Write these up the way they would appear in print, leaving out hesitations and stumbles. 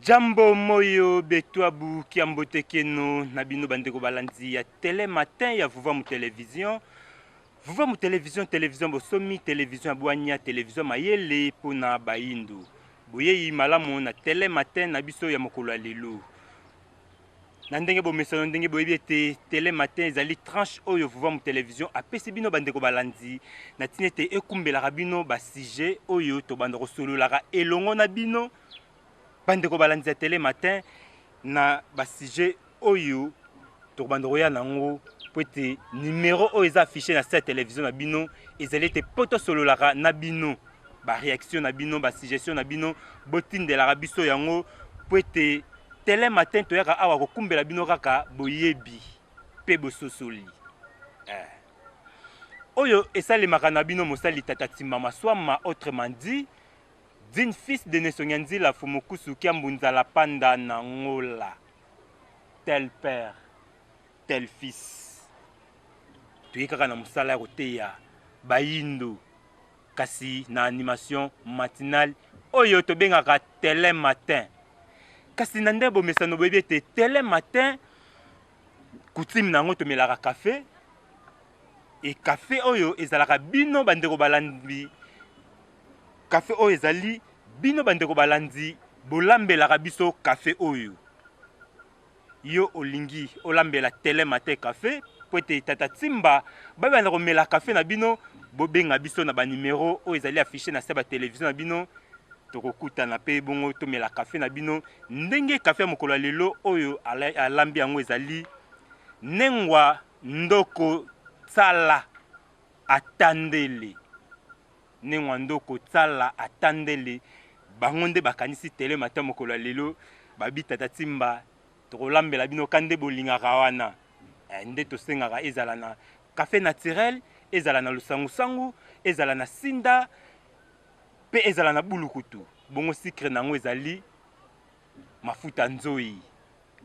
Jambo moyo betwabu kiambote keno nabino bandeko balanzi ya télé matin ya vuva mu télévision. Vuva mu télévision bosomi télévision abwanya télévision mayele pona baindu. Boyeyi malamu na télé matin na biso ya mokolo ya lelo. Na ndenge bomesano ndenge boyebi te télé matin ezali tranche oyo vuva mu télévision apesi bino bandeko balanzi na tinete ekumbelaka bino ba sujet oyo to bandeko sololaka elongo na bino. Bandeko balanzi ya télé matin na ba sujet oyo to bandeko ya nango poete numéro oyo eza affiché na cette télévision na bino ezali te poto sololaka na bino ba réaction na bino ba suggestion na bino botindelaka biso yango poete télé matin toyaka awa kokumbela bino kaka boyebi pe bososoli oyo esalemaka na bino mosali tata Timbama Swama, autrement dit d'une fils de Nesonyanzi la Fumokusu Kiambunza la Panda Nangola. Tel père, tel fils. Tu es kaka na musala ya koteya bayindo kasi na animation matinale oyo tobengaka télé matin. Kasi na nde bomesano boyebi ete télé matin coutume nango tomelaka café et café oyo ezalaka bino bandeko balandi. Café oyo ezali bino bandeko balandi bolambelaka biso café oyo yo olingi olambela télé matin café po ete tata Timba babanda komela café na bino bobenga biso na banuméro oyo ezali affiché na se ba télévision na bino tokokutana pe bongo tomela café na bino ndenge café ya mokolo ya lelo oyo alambi yango ezali Nengwa Ndoko Tsala Atandele. Nengwa Ndoko Tsala Atandele bango nde bakanisi télé matin mokolo ya lelo babi tata Timba tokolambela bino kande bolingaka wana nde tosengaka ezala na café naturel ezala na lusangu-sangu ezala na sinda pe ezala na bulukutu bongo sucre nango ezali mafuta nzoi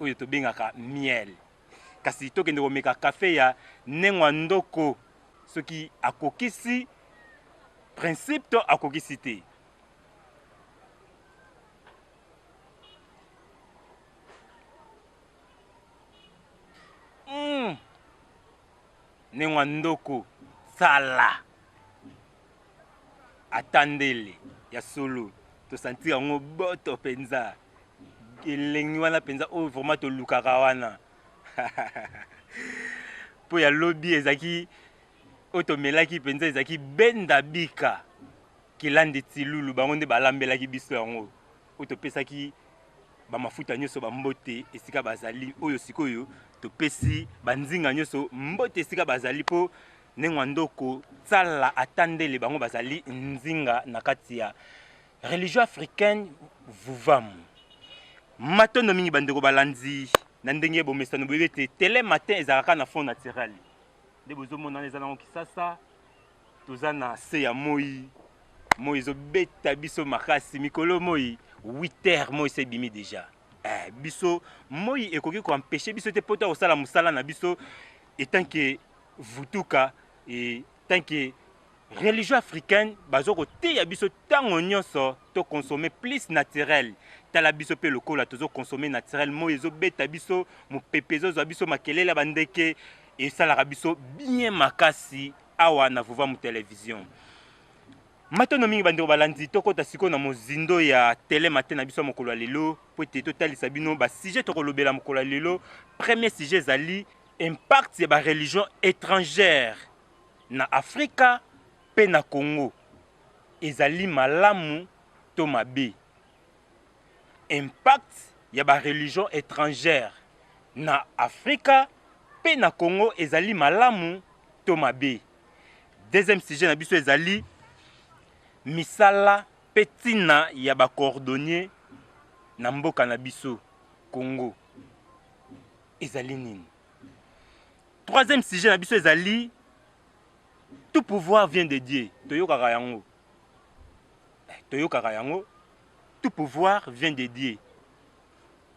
oyo tobengaka miel kasi tokende komeka café ya Nengwa Ndoko soki akokisi principe to akokisi te. Nengwa Ndoko Tsala Atandele ya solo to sentir yango boto penza elengi wana penza oyo vraiment tolukaka wana po ya lobi ezaki oyo tomelaki penza ezaki benda bika kilandi tilulu bango nde balambelaki biso yango oyo topesaki bamafuta nyonso bambote esika bazali oyo sikoyo topesi banzinga nyonso mbote esika bazali po Nengwa Ndoko Tsala Atandele bango bazali nzinga na kati ya religion africaine vuvamu matondo mingi bandeko balanzi na ndenge bomesano boyebi ete télé matin ezalaka na fond naturel nde bozomona eza nango kisasa toza na se ya moi ezobeta biso makasi mikolo moi 8h moi se bimi déjà biso moi ekoki koempêcher biso te poto kosala mosala na biso etant que vutuka et tant que religion africaine bazo koteya biso tango nyonso to consommer plus naturel tala biso pe lokola tozo consommer naturel moi ezobeta biso mopepe ezozwa biso makelele bandeke esalaka biso bien makasi awa na vuva mu télévision matono mingi bandeko balandi tokota siko na mozindo ya télé matin na biso mokolo ya lelo po ete totalisa bino ba sujet tokolobela mokolo ya lelo. Premier sujet ezali impact ya ba religion étrangère na Afrika pe na Congo ezali malamu to mabe. Impact ya ba religion étrangère na Afrika pe na Congo ezali malamu to mabe. Deuxième sujet na biso ezali misala petina ya ba cordonnier na mboka na biso Congo ezali nini. Troisième sujet na biso ezali tout pouvoir vient de Dieu. Toyokaka yango tout pouvoir vient de Dieu.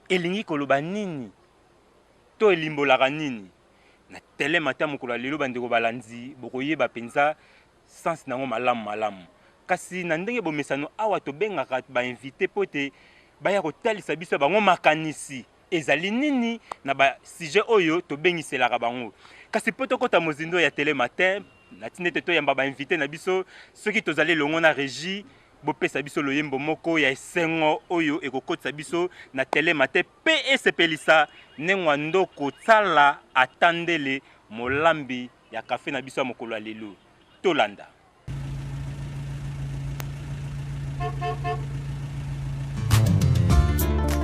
Elingi koloba nini to elimbolaka nini na télé matin mokolo ya lelo bandeko balanzi bokoyeba penza sens nango malamu kasi na ndenge bomesano awa tobengaka ba invité pote baya kotalisa biso bango makanisi ezali nini na ba sujet oyo tobengiselaka bango. Kasi po tokota mozindo ya Télé Matin natindi ete toyamba bainvité na biso soki tozali longo na régie bopesa biso loyembo moko ya esengo oyo ekokotisa biso na Télé Matin pe esepelisa nengwa ndoko tsala atandele molambi ya kafe na biso ya mokolo ya lelo tolanda.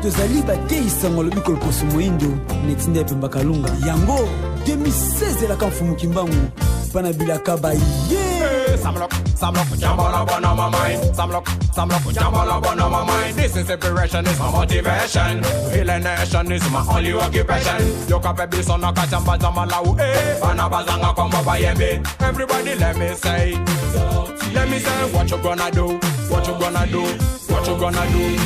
tozali bateisanga lobi koloposo moindo netinda ya pemba kalunga yango 2016 elaka mfumu kimbangu pana bilaka baye Samlock, jambala one on my mind. Samlock, jambala one on my mind. This is inspiration, is my motivation. Healing nation is my only occupation. Look up a bit on a kachamba zamalau, eh. Banabazanga komba bayembe. Everybody let me say, what you gonna do? What you gonna do? What you gonna do?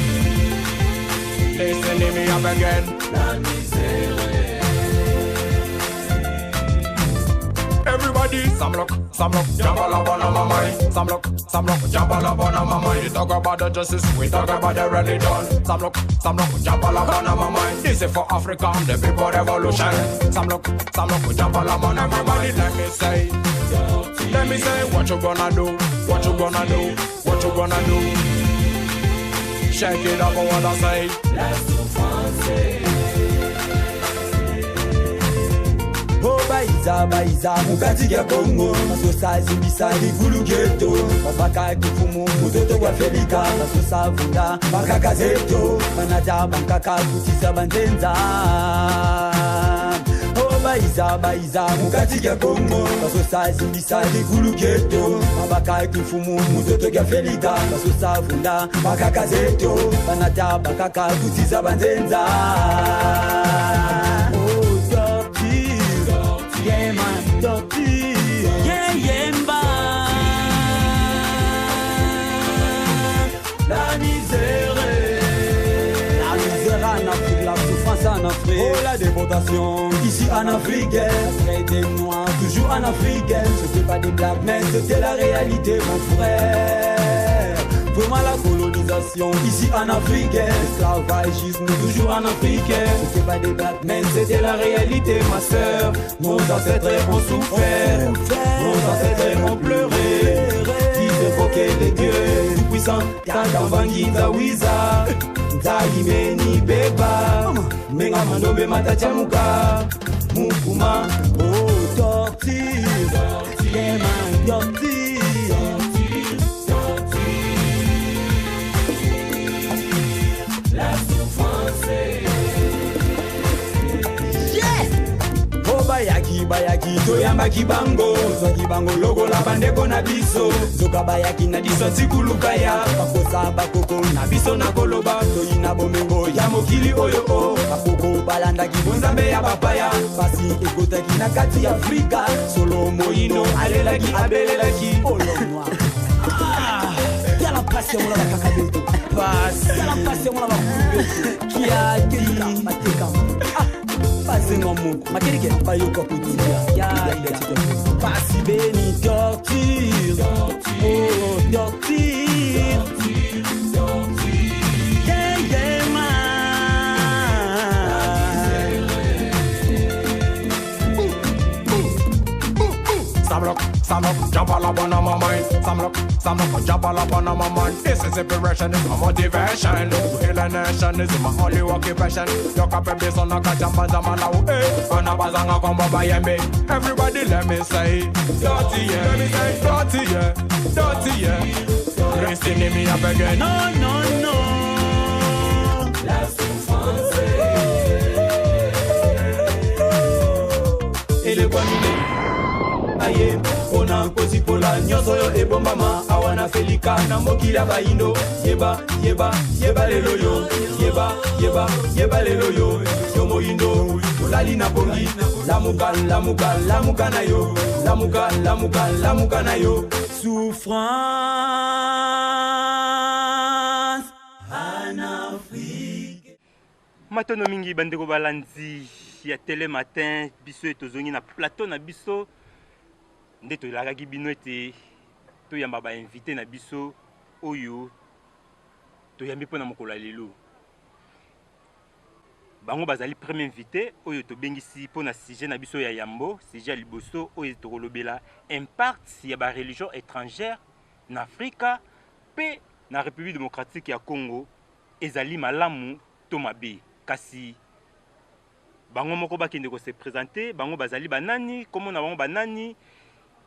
Listen to me up again. Let me say. Everybody, Samlock, jambala one on my mind. Samlock, jambala one on my mind. We talk about the justice, we talk about the religion. Samlock, jambala one on my mind. This is for Africa, the people revolution. Samlock, jambala one on my mind. Let me say, what you gonna do? What you gonna do? What you gonna do? Shake it up, I wanna say. Let's do fancy. Oh baiza mukati ya Kongo masosa zimbisa ligulu geto babaka kifumu mutoto wa Felika masosa vunda bakaka zeto manata bankaka kutisa banzenza. Oh baiza mukati ya Kongo masosa zimbisa ligulu geto babaka kifumu mutoto wa Felika masosa vunda bakaka zeto manata bakaka kutisa banzenza. En Afrique. Oh la déportation ici en Afrique, des noirs toujours en Afrique. C'était pas des blagues mais c'était la réalité mon frère. Vraiment la colonisation ici en Afrique, l'esclavagisme toujours en Afrique. C'était pas des blagues mais c'était la réalité ma sœur. Nos ancêtres ont souffert, nos ancêtres ont pleuré. Ils évoquaient les dieux tout puissants, Tadambangi Zawiza. Zalimeni beba menga mandombe matachamuka mukuma oh tortue la souffrance bayaki toyamba kibango kibango logo la bandeko na biso zoka bayaki na diso tikuluka ya bakosa bakoko na biso na koloba toyina bomengo ya mokili oyo o bakoko balanda kibonzambe ya papaya pasi ekotaki na kati ya Afrika solo moino alelaki abelelaki olonwa yala pasi mola bakakabeto pasi yala pasi mola bakubeto kia mateka Passez mon mot, ma quelqu'un pas yo quotidien. Passi béni torture, oh torture. Yeah man. Samlock, jambala one on my mind. Samlock, jambala one on my mind. This is inspiration, is my motivation. Heal a nation is my only occupation. Look up and based on a kachamba zamalau, eh. Banabazanga komba bayembe. Everybody let me say, dirty yeah. Let me say, dirty yeah. Listen to me up again. No. La souffrance. Et le bon aye ona kosi pola nyoso yo ebombama awana Felika na mokila baindo yeba lelo yo yeba lelo yo yo moindo olali na bongi lamuka na yo lamuka na yo souffrance en Afrique. Matono mingi bandeko balandi ya Télé Matin biso etozongi na plateau na biso nde tolakaki bino ete toyamba bainvité na biso oyo toyambi mpo na mokolo ya lelo bango bazali premier invité oyo tobengisi pona sujet na biso ya yambo sujet ya liboso oyo tokolobela impact ya ba religion étrangère na Afrika pe na République démocratique ya Congo ezali malamu to mabe kasi bango moko bakende ko se présenter bango bazali banani komo na bango banani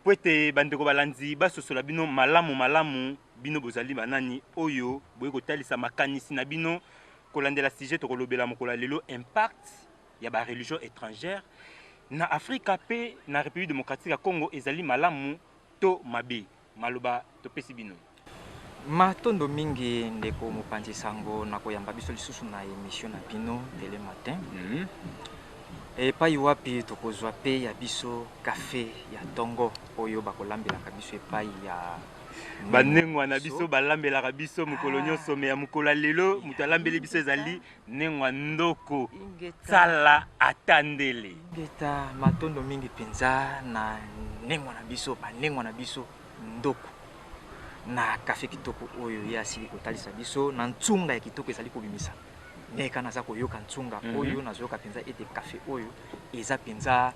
po ete bandeko balandi basosola bino malamu bino bozali banani oyo boye kotalisa makanisi na bino kolandela sujet tokolobela mokolo lelo impact ya ba religion étrangère na Afrika pe na République démocratique ya Congo ezali malamu to mabe maloba topesi bino matondo mingi ndeko mopanzi sango na koyamba biso lisusu na émission na bino tele matin epai wapi tokozwa pe ya biso café ya tongo oyo bakolambelaka biso epai ya banengwa na biso balambelaka biso mokolo nyonso me ya mokolo lelo moto alambeli biso ezali nengwa ndoko sala atandele ngeta matondo mingi penza na nengwa na biso banengwa na biso ndoko na café kitoko oyo ya asili kotalisa biso na ntsunga ya kitoko ezali kobimisa neka naza koyoka ntsunga oyo nazoyoka penza ete café oyo eza penza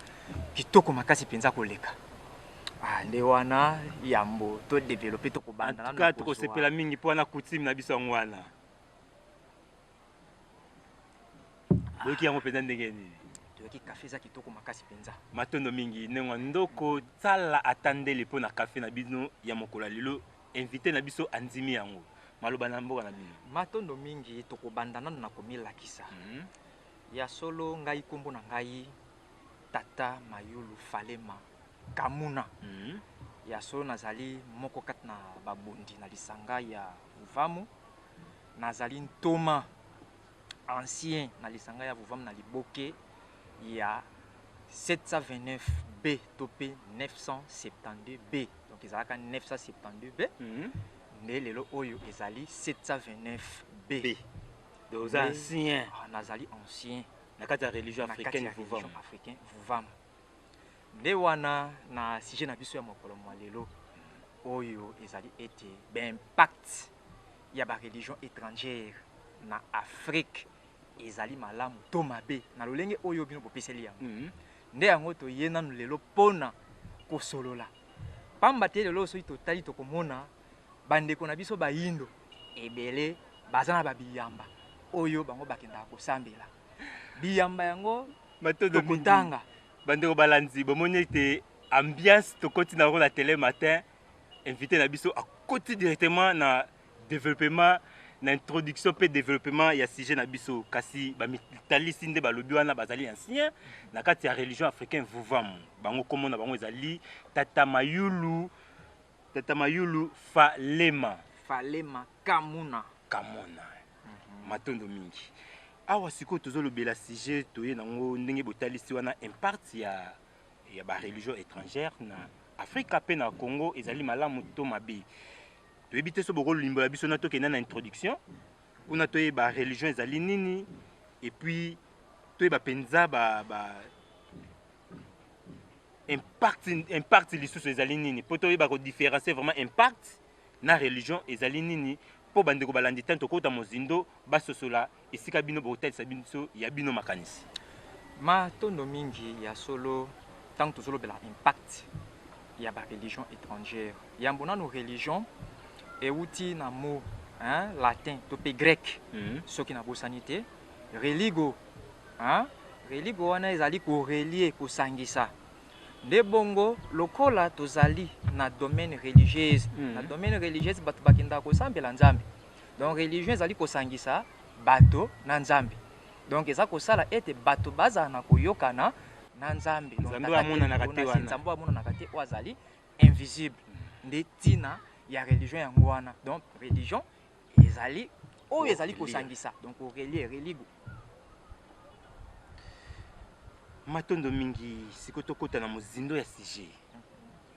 kitoko makasi penza koleka nde wana yambo to développer to kobanda na ka to kosepela mingi po na coutume na biso ngwana doki yango penza ndenge nini toyoki café za kitoko makasi penza matondo mingi nengwa ndoko tsala atandele po na café na bino ya mokolo lelo invité na biso andimi yango maloba na mboka na bino matondo mingi tokobanda nano na komilakisa ya solo ngai kombo na ngai Tata Mayulu Falema Kamuna ya solo nazali moko kati na babondi na lisanga ya Vuvamu nazali ntoma ancien na lisanga ya Vuvamu na liboke ya 729B to pe 972B donc ezalaka 972B nde lelo oyo ezali 729B donc ancien nazali ancien na kati ya religion africaine Vuvamu nde wana na sujet na biso ya mokolo mwa lelo oyo ezali ete b'impact ya ba religion étrangère na Afrique ezali malamu to mabe na lolenge oyo bino bopeseli yango nde yango toye nanu lelo pona kosolola pamba te lelo soki totali tokomona bandeko na biso bayindo ebele baza na babiyamba oyo bango bakendaka kosambela biyamba yango tokotanga bandeko balanzi bomoni ete ambiance tokoti na la télé matin invité na biso akoti directement na développement na introduction pe développement ya sujet na biso kasi bamitalisi nde balobi wana bazali ancien na kati ya religion africaine Vuvamu bango komona bango ezali Tata Mayulu Falema Kamuna matondo mingi awa siko tozolobela sujet toye nango ndenge botalisi wana impact ya ba religion étrangère na Afrika pe na Congo ezali malamu to mabe toyebi te so bokolimbola biso na tokenda na introduction kuna toyeba religion ezali nini et puis toyeba penza impact lisusu ezali nini po toyeba kodiférencier vraiment impact na religion ezali nini po bandeko balandi tanto kota mozindo basosola esika bino botalisa biso ya bino makanisi matondo mingi ya solo tant tozolobela impact ya ba religion étrangère yambo nano religion euti na mot latin to pe grec soki na bosani te religo religo wana ezali korelie kosangisa nde bongo lokola tozali na domaine religieuse na domaine religieuse bato bakenda kosambela nzambe donc religion ezali kosangisa bato na nzambe donc eza kosala ete bato bazala na koyokana na nzambe nzambe amonanaka te oyo azali invisible nde tina ya religion yango wana donc religion ezali oyo ezali kosangisa donc orelie religo matondo mingi siko tokota na mozindo ya sujet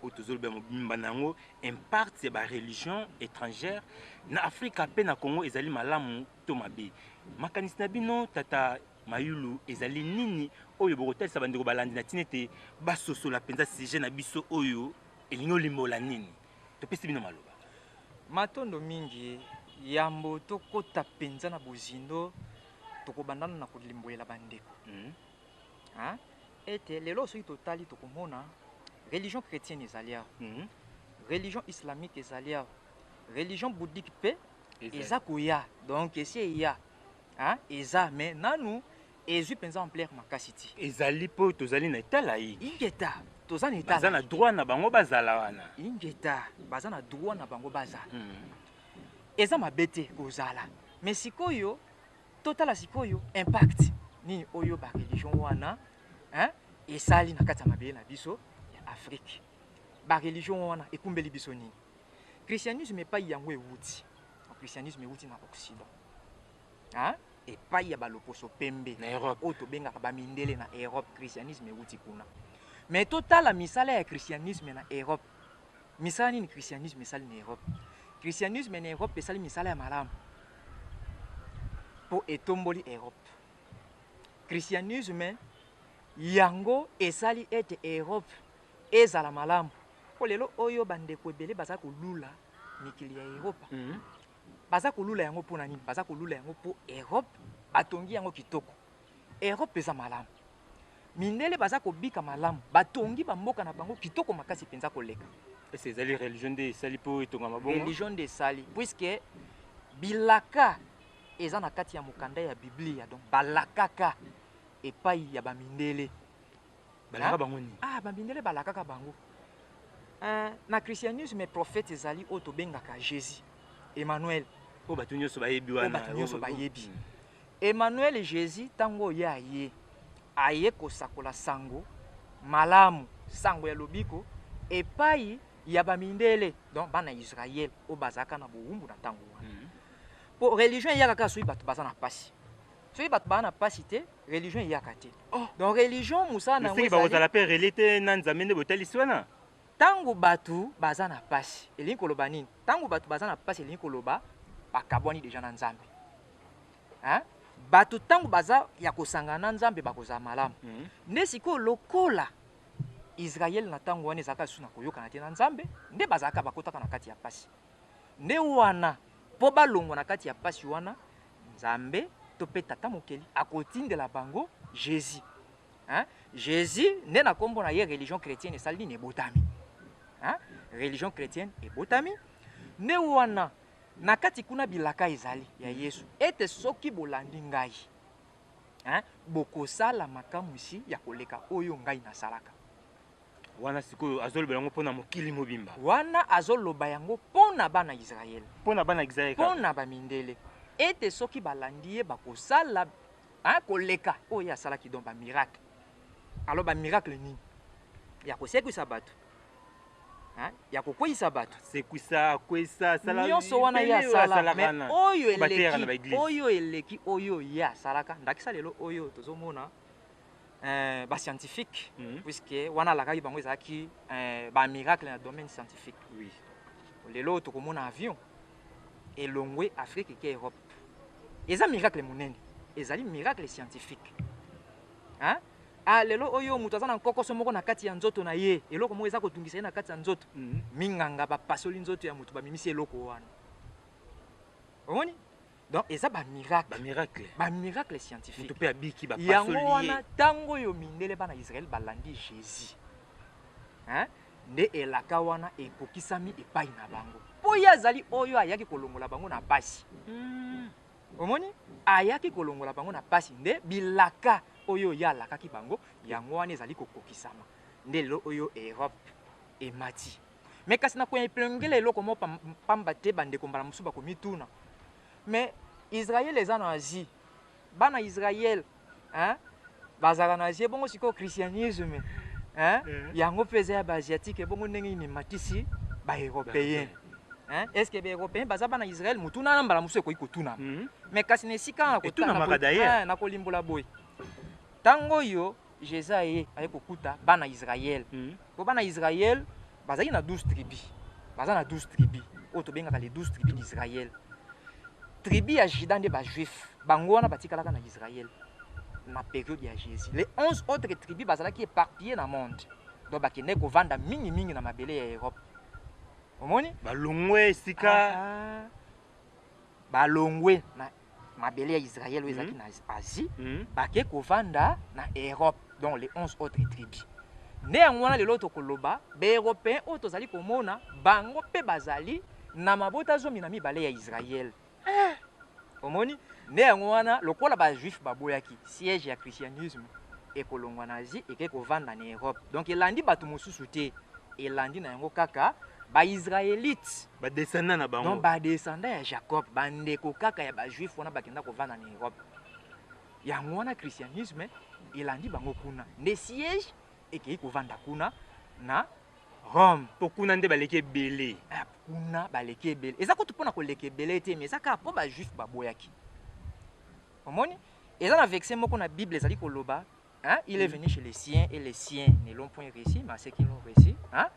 oyo tozolobela mobimba nango impact ya ba religion étrangère na Afrika pe na Congo ezali malamu to mabe makanisi na bino Tata Mayulu ezali nini oyo bokotalisa bandeko balandi na tina ete basosola penza sujet na biso oyo elingi olimbola nini topesi bino maloba matondo mingi yambo tokota penza na bozindo tokobandana na kolimboyela bandeko hein ete lelo soki totali tokomona religion chrétienne ezali awa religion islamique ezali awa religion bouddhique mpe eza koya donc esi eya hein eza mais nanu ezwi mpenza ampleur makasi ti ezali mpo tozali na etala ye ingeta toza na baza na droit na bango bazala wana ingeta baza na droit na bango bazala eza mabe te kozala mais sikoyo totala sikoyo impact nini oyo bareligion wana hein esali na kati ya mabele na biso ya Afrique bareligion wana ekumbeli biso nini christianisme epai yango ewuti christianisme ewuti na occident hein epai ya baloposo pembe na Europe oyo tobengaka bamindele na Europe christianisme ewuti kuna mais totala misala ya christianisme na Europe misala nini christianisme esali na Europe christianisme na Europe esali misala ya malamu po etomboli Europe christianisme yango esali ete Europe ezala malamu po lelo oyo bandeko ebele baza kolula mikili ya Europe baza kolula yango mpona nini baza kolula yango mpo Europe batongi yango kitoko Europe eza malamu mindele baza kobika malamu batongi bamboka na bango kitoko makasi mpenza koleka ese ezali religion nde esali mpo etonga mabongo religion nde esali puisque bilaka eza na kati ya mokanda ya biblia donc balakaka epai ya bamindele balaka bango nini bamindele balakaka bango na christianisme prophète ezali oyo tobengaka Jésus Emmanuel po bato nyonso bayebi wana bato nyonso bayebi Emmanuel Jésus ntango oyo aye kosakola sango malamu sango ya lobiko epai ya bamindele donc bana Israël oyo bazalaka na bowumbu na ntango wana po religion eyaka kaka soki bato baza na pasi soki bato baza na pasi te religion eyaka te donc religion mosala nango soki bakozala mpe rele te na nzambe nde botalisi wana ntango bato baza na pasi elingi koloba nini ntango bato baza na pasi elingi koloba bakabwani deja na nzambe hein bato ntango baza ya kosangana na nzambe bakozala malamu nde sikoyo lokola Israël na ntango wana ezalaka lisusu na koyokana te na nzambe nde bazalaka bakotaka na kati ya pasi nde wana mpo balongwa na kati ya pasi wana nzambe to mpe tata mokeli akotindela bango Jésus hein Jésus nde na kombo na ye religion chrétienne esali nini ebotami hein religion chrétienne ebotami nde wana na kati kuna bilaka ezali ya Yesu ete soki bolandi ngai hein bokosala makamusi ya koleka oyo ngai nasalaka wana sikoyo azoloba yango mpona mokili mobimba wana azoloba yango mpona bana Israël mpona bana Israël mpona bamindele ete soki balandi ye bakosala koleka oyo asalaki donc bamiracle alors bamiracle nini ya kosekwisa bato ya kokweyisa bato sekwisa kwesa sala nyonso wana ye asala mais oyo eleki oyo ye asalaka ndakisa lelo oyo tozomona bascientifique puisque wana alakaki bango ezalaki bamiracle na domaine scientifique oui lelo tokomona avion elongwe Afrique eke Europe eza miracle monene ezali miracle scientifique hein lelo oyo moto aza na nkokoso moko na kati ya nzoto na ye eloko moko eza kotungisa ye na kati ya nzoto minganga bapasoli nzoto ya moto bamimisi eloko wana omoni donc eza bamiracle scientifique moto mpe abiki bapasoli yango wana ntango oyo mindele bana Israël balandi Jésus hein nde elaka wana ekokisami epai na bango mpo ye azali oyo ayaki kolongola bango na pasi omoni ayaki kolongola bango na pasi nde bilaka oyo ye alakaki bango yango wana ezali kokokisama nde lelo oyo Europe emati me kasi na koyepelengela eloko moko pamba te bandeko mbala mosusu bakomituna mais Israël eza na Asie bana Israël hein bazala na Asie bongo sikoyo christianisme hein yango mpe eza ya baasiatique bongo ndenge imematisi baeuropéen hein est ce que baeuropéen baza bana Israël motuna na mbala mosusu ekoki kotuna mais kasi na esika na kolimbola boye ntango oyo Jésus aye kokuta bana Israël po bana Israël bazali na 12 tribus baza na 12 tribus oyo tobengaka les 12 tribus d'Israël tribu ya Juda nde bajuif bango wana batikalaka na Israël na période ya Jésus les 11 autres tribus bazalaki éparpillés na monde donc bakende kovanda mingi na mabele ya Europe omoni balongwe esika balongwe na mabele ya Israël oyo ezalaki na Asie bake kovanda na Europe donc les 11 autres tribus nde yango wana lelo tokoloba baeuropéen oyo tozali komona bango mpe bazali na mabota zomi na mibale ya Israël omoni nde yango wana lokola bajuif baboyaki siège ya christianisme ekolongwa na Asie eke kovanda na Europe donc elandi bato mosusu te elandi na yango kaka baisraélite badescendant na bango donc badescendant ya Jacob bandeko kaka ya bajuif wana bakenda kovanda na Europe yango wana christianisme elandi bango kuna nde siège ekei kovanda kuna na Rome po kuna nde baleki ebele kuna baleki ebele eza kutu mpona koleka ebele te mais eza kaka mpo bajuif baboyaki omoni eza na verset moko na Bible ezali koloba hein? Il est venu chez les siens et les siens ne l'ont point réussi mais ceux qui l'ont réussi hein?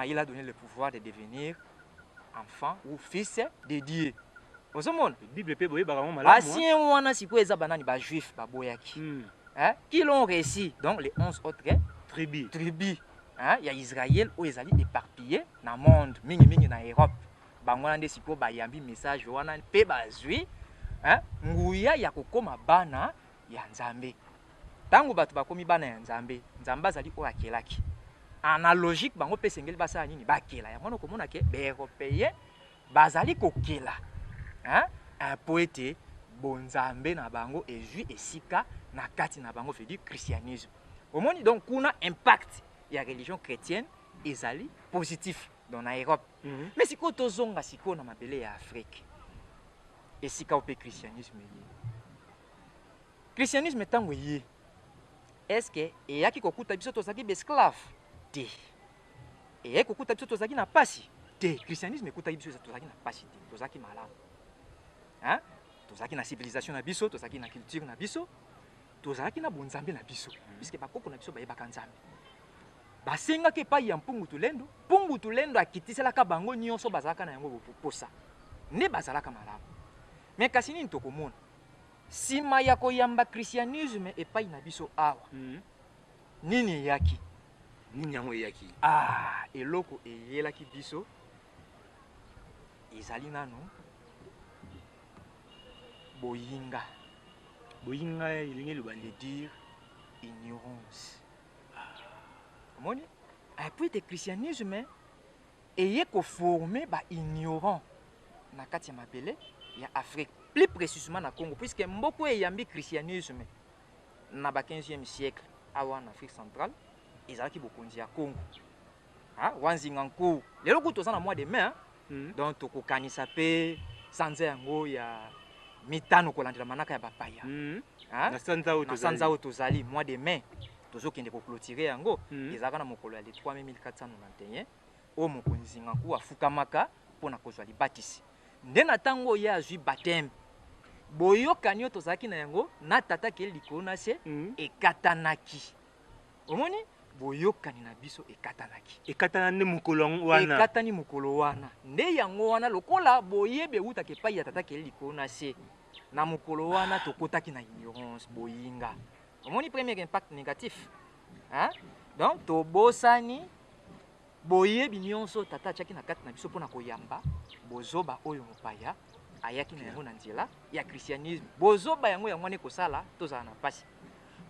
Il a donné le pouvoir de devenir enfant ou fils de Dieu ozomona Bible pe boye bakamo malamu basien wana sikoyo eza banani bajuif baboyaki hein? Qui l'ont réussi donc les 11 autres tribus hein? Ya Israël oyo ezali éparpillé na monde mingi na Europe bango wana nde sikoyo bayambi message wana mpe bazwi hein? Nguya ya kokoma bana ya Nzambe tango bato bakomi bana ya Nzambe Nzambe azali oyo akelaki analogique bango mpe esengeli basala nini bakela yango wana okomona ke baeuropéen bazali kokela hein? Po ete bonzambe na bango ezwi esika na kati na bango fait du christianisme omoni donc kuna impact ya religion chrétienne ezali positif dans na Europe mais sikoyo tozonga sikoyo na mabele ya Afrique esika ope christianisme ye christianisme ntango ye est-ce que eyaki kokuta biso tozalaki besclave te eyaki kokuta biso tozalaki na pasi te christianisme ekutaki biso tozalaki na pasi te tozalaki malamu hein? Tozalaki na civilisation na biso tozalaki na culture na biso tozalaki na bonzambe na biso puisque bakoko na biso bayebaka Nzambe basengaki epai ya mpungu tulendo akitiselaka bango nyonso bazalaka na yango posa nde bazalaka malamu mais kasi nini tokomona nsima ya koyamba christianisme epai na biso awa nini eyaki nini yango eyaki eloko eyelaki biso ezali nano boyinga elingi lobandi dire ignorance omoni puis te christianisme eye koforme baignorant na kati ya mabele ya Afrique plus précisément na Congo puisque mboko eyambi christianisme na ba 15e siècle awa na Afrique centrale ezalaki bokonzi ya Congo wanzinga nkuu lelo kutu toza na mois de mai donc tokokanisa pe sanza yango ya mitano kolandela manaka ya bapaya na sanza oyo tozali mois de mai tozokende koklotirer yango ezalaka na mokolo ya le 3 mai 1491 oyo mokonzi nkuu afukamaka mpona kozwa libatisi nde na ntango oyo ye azwi bateme boyokani oyo tozalaki na yango na tata keli likolo na se ekatanaki omoni boyokani na biso ekatani mokolo wana nde yango wana lokola boyebe eutaka epai ya tata keli likolo na se na mokolo wana tokotaki na ignorance boyinga omoni premier impact négatif hein? Donc tobosani boyebi nyonso tata atiaki na kati na biso mpona koyamba bozoba oyo mopaya ayaki na yango na nzela ya christianisme bozoba yango wana ekosala tozala na pasi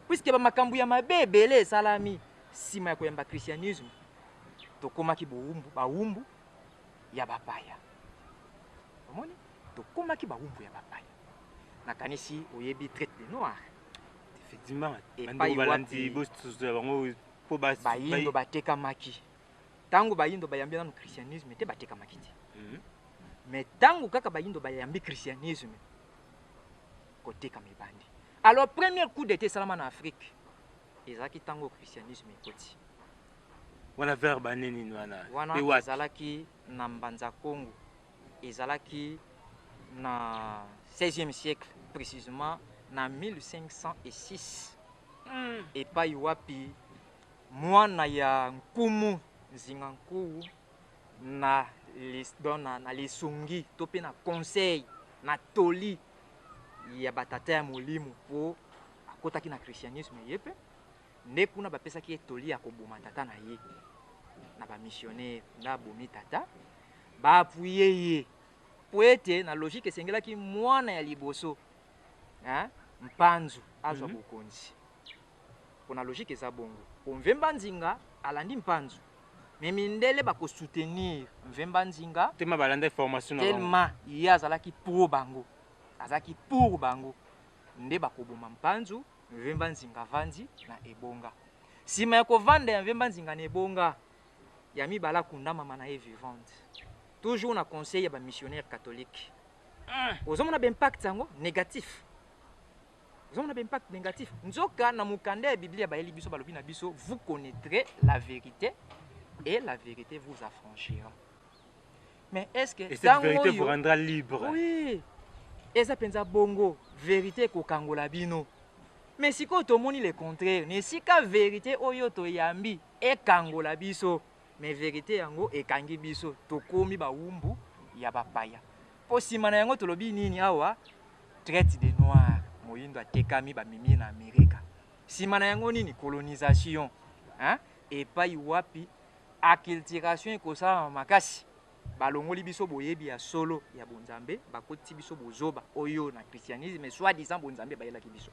puisque bamakambo ya mabe ebele esalami nsima ya koyamba christianisme tokomaki bawumbu ya bapaya omoni tokomaki bawumbu ya bapaya nakanisi oyebi traite de noir effectivement bayindo batekamaki ntango bayindo bayambi nano christianisme te batekamaki te mais ntango kaka bayindo bayambi christianisme kotekama ebandi alors premier coup d'état esalama na Afrique ezalaki ntango christianisme ekoti wana vers banini wana ezalaki na mbanza Congo ezalaki na 16e siècle précisément na 1506 epai wapi mwana ya nkumu nzinga nkuu na lisungi to mpe na conseil na toli ya batata ya molimo mpo akotaki na christianisme ye mpe nde kuna bapesaki ye toli ya koboma tata na ye na bamissionnaire nde abomi tata baapuye ye poete na logique esengelaki mwana ya liboso mpanzu azwa bokonzi pona logique eza bongo po mvemba nzinga alandi mpanzu me mindele bakosoutenir mvemba nzinga tema balanda formation na tellement ye azalaki pour bango azalaki pour bango nde bakoboma mpanzu mvemba nzinga vandi na ebonga nsima ya kovanda ya mvemba nzinga na ebonga ya mibala akunda mama na ye vivante toujours na conseil ya bamissionnaire catholique ozomona baimpact yango négatif ozomona baimpact négatif nzoka na mokanda ya biblia bayeli biso balobi na biso vous connaîtrez la vérité et la vérité vous affranchira mais est-ce que et cette vérité vous rendra libre oui eza penza bongo vérité kokangola bino mais sikoyo tomoni le contraire ne sika vérité oyo toyambi ekangola biso mais vérité yango ekangi biso tokomi bawumbu ya bapaya po nsima na yango tolobi nini awa traite de noir moyindo atekami bamimi na amerika nsima na yango nini colonisation epai wapi acculturation ekosalama makasi balongoli biso boyebi ya solo ya bonzambe bakoti biso bozoba oyo na christianisme soit disant bonzambe bayelaki biso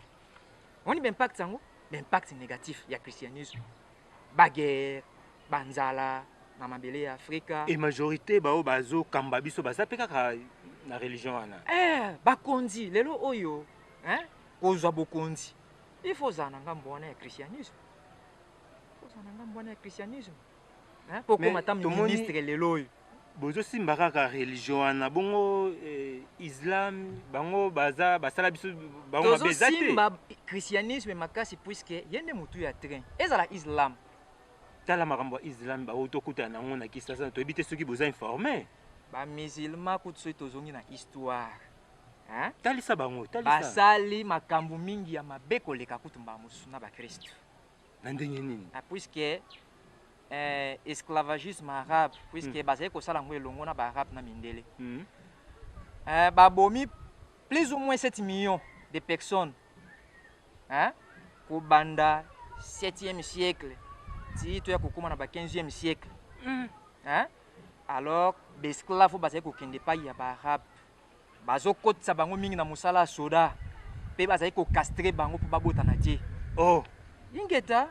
oni b'impact yango b'impact négatif ya christianisme baguerre banzala na mabele ya Afrika et majorité bao bazo kamba biso baza pe kaka na religion wana bakonzi lelo oyo kozwa bokonzi il faut za na ngambo wana ya christianisme poko matam ministre lelo oyo bozo simba kaka religion wana bongo islam bango baza basala biso bango bazate simba christianisme makasi puisque yende mutu ya train ezala islam tala makambo ya islam baotokutana nango na kisasa toyebi te soki boza informé bamusulma kutu soki tozongi na histoire talisa bango basali makambo mingi ya mabe koleka kutu mbala mosusu na bakristu na ndenge nini puisque esclavagisme arabe puisque bazali kosala yango elongo na baarabe na mindele babomi plus ou moins 7 millions de personnes kobanda 7e siècle ti toya kokóma na ba 15e siècle alors baesclave bazali kokende epai ya baarabe bazokotisa bango mingi na mosala ya soda mpe bazali kokastre bango mpo babotana te ingeta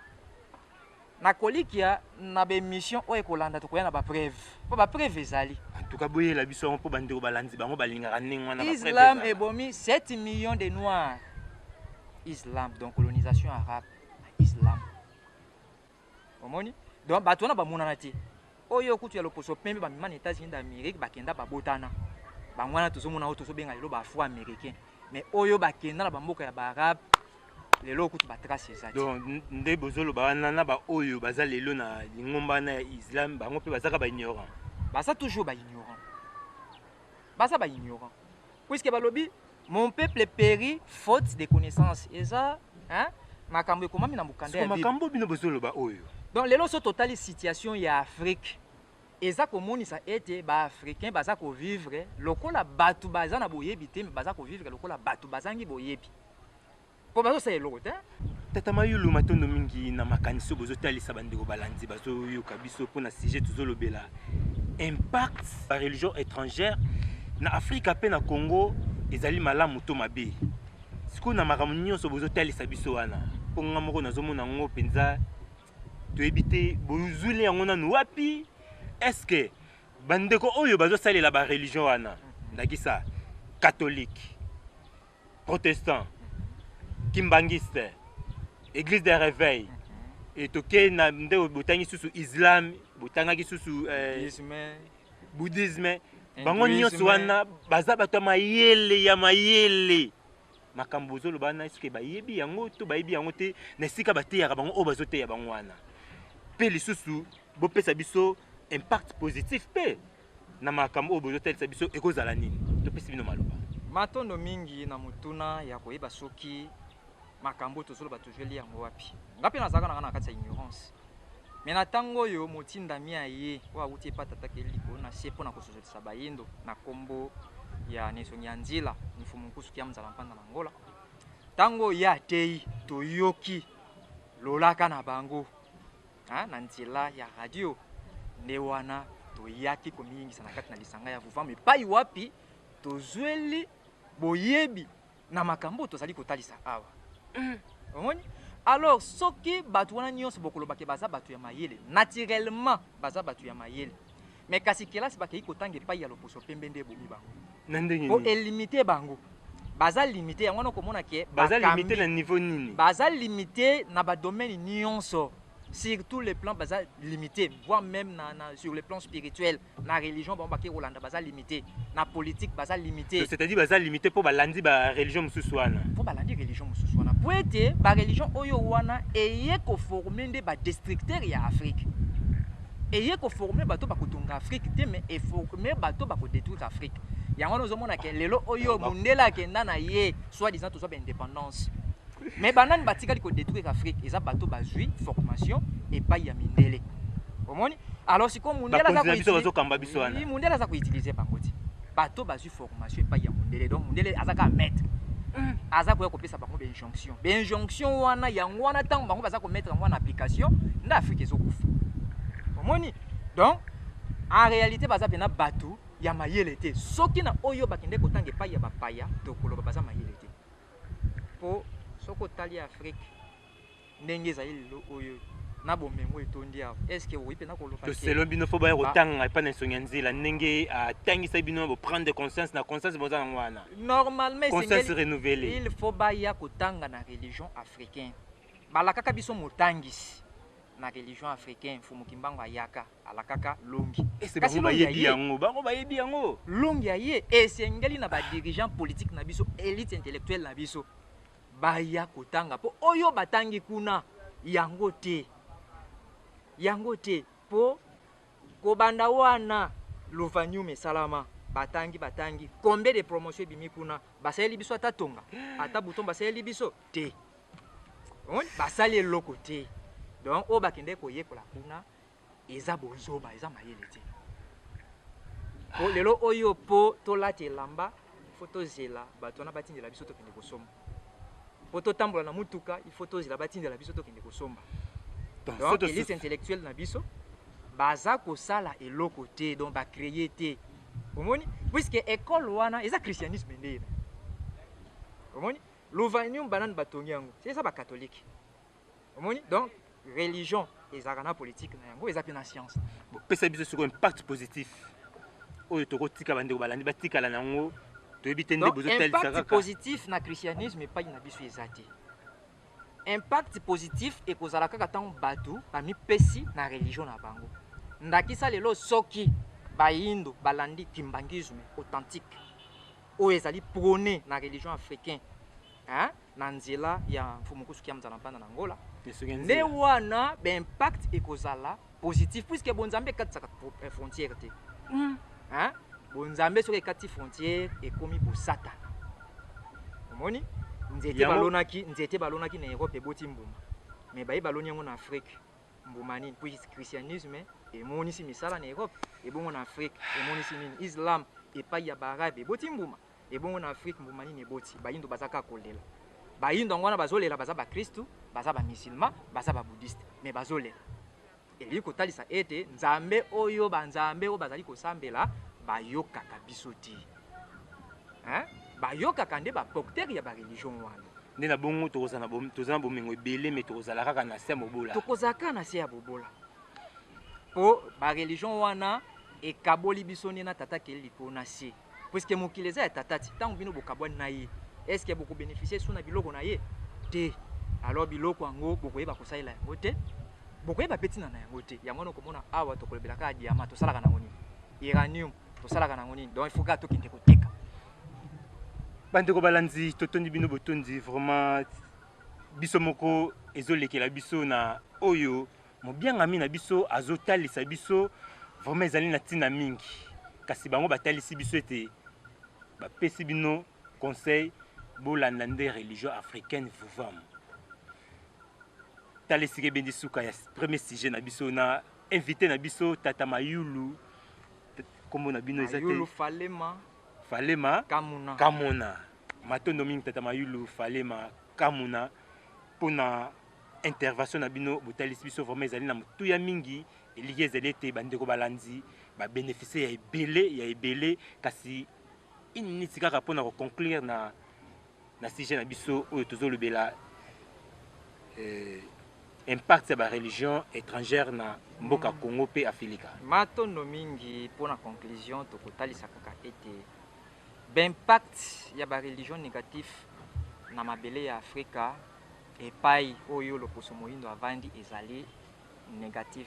na kolikia na bemission oyo ekolanda tokoya na bapreuve mpo bapreuve ezali antuka boyela biso yango mpo bandeko balandi bango balingaka ndenge wana islam ebomi 7 millions de noirs islam donc colonisation arabe islam omoni donc bato wana bamonana te oyo kutu ya loposo pembe bamima na états-unis d'amérique bakenda babotana bango wana tozomona oyo tozobenga lelo baafro américain mais oyo bakenda na bamboka ya baarabe lelo kutu batrace eza te donc nde bozoloba wana na baoyo baza lelo na lingomba wana ya islam bango mpe bazaka baignorant baza toujours baignorant baza baignorant puisque balobi mon peuple périt faute de connaissance eza makambo ekomami na mokanda ya bible makambo bino bozoloba oyo donc lelo so totali situation ya Afrique eza komonisa ete baafricain baza kovivre lokola bato baza na boyebi te me baza kovivre lokola bato bazangi boyebi po bazosala eloko te tata mayulu matondo mingi na makanisi bozotalisa bandeko balandi bazoyoka biso mpona sujet tozolobela impact ya religion étrangère na Afrika mpe na Congo ezali malamu to mabe sikoyo na makambo nyonso bozotalisa biso wana mpo nga moko nazomona yango mpenza toyebi te bozwile yango nanu wapi estce bandeko oyo bazosalela bareligion wana ndakisa catholique protestant kimbangiste église de réveil et toke na nde botangi susu islam botangaki susu bouddhisme bango nyonso wana baza bato ya mayele makambo bozoloba wana eske bayebi yango to bayebi yango te na esika bateyaka bango oyo bazoteya bango wana mpe lisusu bopesa biso impact positif mpe na makambo oyo bozotalisa biso ekozala nini topesi bino maloba matondo mingi na motuna ya koyeba soki makambo tozoloba tozweli yango wapi nga mpe nazalaka nanga na kati ya ignorance me na ntango oyo motindami ya ye oyo awuti epa tataka likolo na se mpona kosozolisa bayindo na nkombo ya nesongi ya nzila mfumu nkusuki ya mzala mpanda na ngola ntango ye ateyi toyoki lolaka na bango na nzela ya radio nde wana toyaki komiyingisa na kati na lisanga ya vuvamu epai wapi tozweli boyebi na makambo tozali kotalisa awa. Omoni? Alors soki bato wana nyonso bokolobake baza bato ya mayele, naturellement baza bato ya mayele. Mais kasi kelasi bakei kotanga epai ya loposo pembe nde bomi bango. Na ndenge Po nini? elimité bango. Baza limité yango na komona ke Baza limité na niveau nini? baza limité na ba domaine nyonso. Sur tous les plans baza limité, voire même sur le plan spirituel, na religion ba bakei Rolanda baza limité, na politique baza limité. C'est-à-dire baza limité pour balandi ba religion mususu wana. Pour balandi religion mususu wana. Pour ete ba religion oyo wana eye ko former nde ba districtaire ya Afrique. Eye ko former bato ba kotunga Afrique te mais e former bato ba ko détruire Afrique. Yango nozo mona ke lelo oyo mundela kenda na ye soit disant to soit indépendance. Mais banane batikali ko détruire Afrique, eza bato bazui formation et pas ya mindele. Omoni? Alors si comme mundela za ko mundela za ko utiliser bangoti. Bato bazui formation et pas ya mundele. Donc mundele azaka mettre. Aza ko kopesa bango injonction. Injonction wana yango wana tant bango baza ko mettre en application, na Afrique ezokufa. Omoni? Donc en réalité baza pena bato ya mayele te. Soki na oyo bakende kotanga epai ya bapaya to koloba baza mayele te. Po soko tali Afrique ndenge ezali lelo oyo na bomengo etondi awa. Est-ce que oui pena koloba to selo bino fo ba kotanga epai na songa nzela ndenge atangisa bino bo prendre conscience na conscience boza ngwana. Normalement conscience renouvelée. Il faut ba ya kotanga na religion africaine. Balakaka biso motangisi na religion africaine fumu kimbango ayaka alakaka longi. Kasi ba yebi yango, bango ba yebi yango. Longi aye esengeli na ba dirigeant politique na biso, élite intellectuelle na biso. Baya kotanga po oyo batangi kuna yango te po kobanda wana Luvanyume salama batangi combien de promotion bimi kuna basali biso atatonga ata bouton basali biso te on basali loko te donc o bakende koyekola kuna eza bonzoba eza mayele te po lelo oyo po tolate lamba photo zela bato na batindela biso tokende kosoma. Poto tambola na mutuka, il faut tozila batindela biso tokende kosomba. Donc élite intellectuelle na biso baza kosala eloko te donc ba créer te. Omoni puisque école wana eza christianisme ndena. Omoni Luvanyum banane batongi yango. C'est ça ba catholique. Omoni donc religion ezaka na politique na yango eza pe na science. Bon pesa biso sur impact positif. Oyo tokotika bande ko balandi batikala nango. Donc, impact positif na christianisme pas na biso ezate. Impact positif et kozala kaka tant batu parmi pesi na religion na bango. Ndakisa lelo soki bayindo balandi kimbangisme authentique. O ezali prôné na religion africaine. Hein? Na nzela ya mfumukusu kia mzala mpanda na Angola. Ne wana be impact et kozala positif puisque bonzambe katsaka frontière te. Hein? Bonzambe sur les 4 frontières et commis pour Satan. Omoni nzete balonaki na Europe et boti mbuma. Mais bayi baloni en Afrique. Mbumani puis christianisme et monisi misala na Europe et bon en Afrique et monisi islam et pas ya barabe boti mbuma et bon en Afrique mbumani ne boti bayindo bazaka kolela. Bayindo ngwana bazolela baza ba Kristo, baza ba musulman, baza ba bouddhiste mais bazolela. Et li kotalisa ete nzambe oyo banzambe o bazali kosambela bayoka kabiso ti. Hein? Bayoka kande ba porteur ya ba religion wana. Ndena bongo tozana bomengo ebele mais tozala kaka na se mobola. Tokozaka na se ya bobola. Po ba religion wana e kaboli biso na tata keli ko na se. Puisque mokileza ya tatati tango bino bokabwa na ye. Est-ce que beaucoup bénéficier suna biloko na ye? Te. Alors biloko yango bokoyeba kosaila yango te. Bokoyeba petina na yango te. Yango no komona awa tokolebelaka diamant tosalaka na ngoni. Uranium tosalaka na ngoni. Donc il faut gato kinde koteka. Bandeko balanzi totondi bino botondi vraiment biso moko ezolekela biso na oyo mobiangami na biso azotalisa biso vraiment ezali na tina mingi kasi bango batalisi biso ete bapesi bino conseil bolanda nde religion africaine vuvamu talisike bendi suka ya premier sujet na biso na invité na biso Tata Mayulu kombo na bino ezate Mayulu Falema Kamuna matondo mingi Tata Mayulu Falema Kamuna pona intervention na bino botalisi biso vraiment ezali na mutuya mingi eliye ezali ete bandeko balanzi ba bénéficier ya ebele kasi une minute kaka mpona koconclure na sujet na biso oyo tozolobela impact ya bareligion étrangère na mboka Congo mpe Afrika. Matondo mingi mpona conclusion tokotalisa kaka ete b'impact ya bareligion négatif na mabele ya Afrika epai oyo loposo moyindo avandi ezali négatif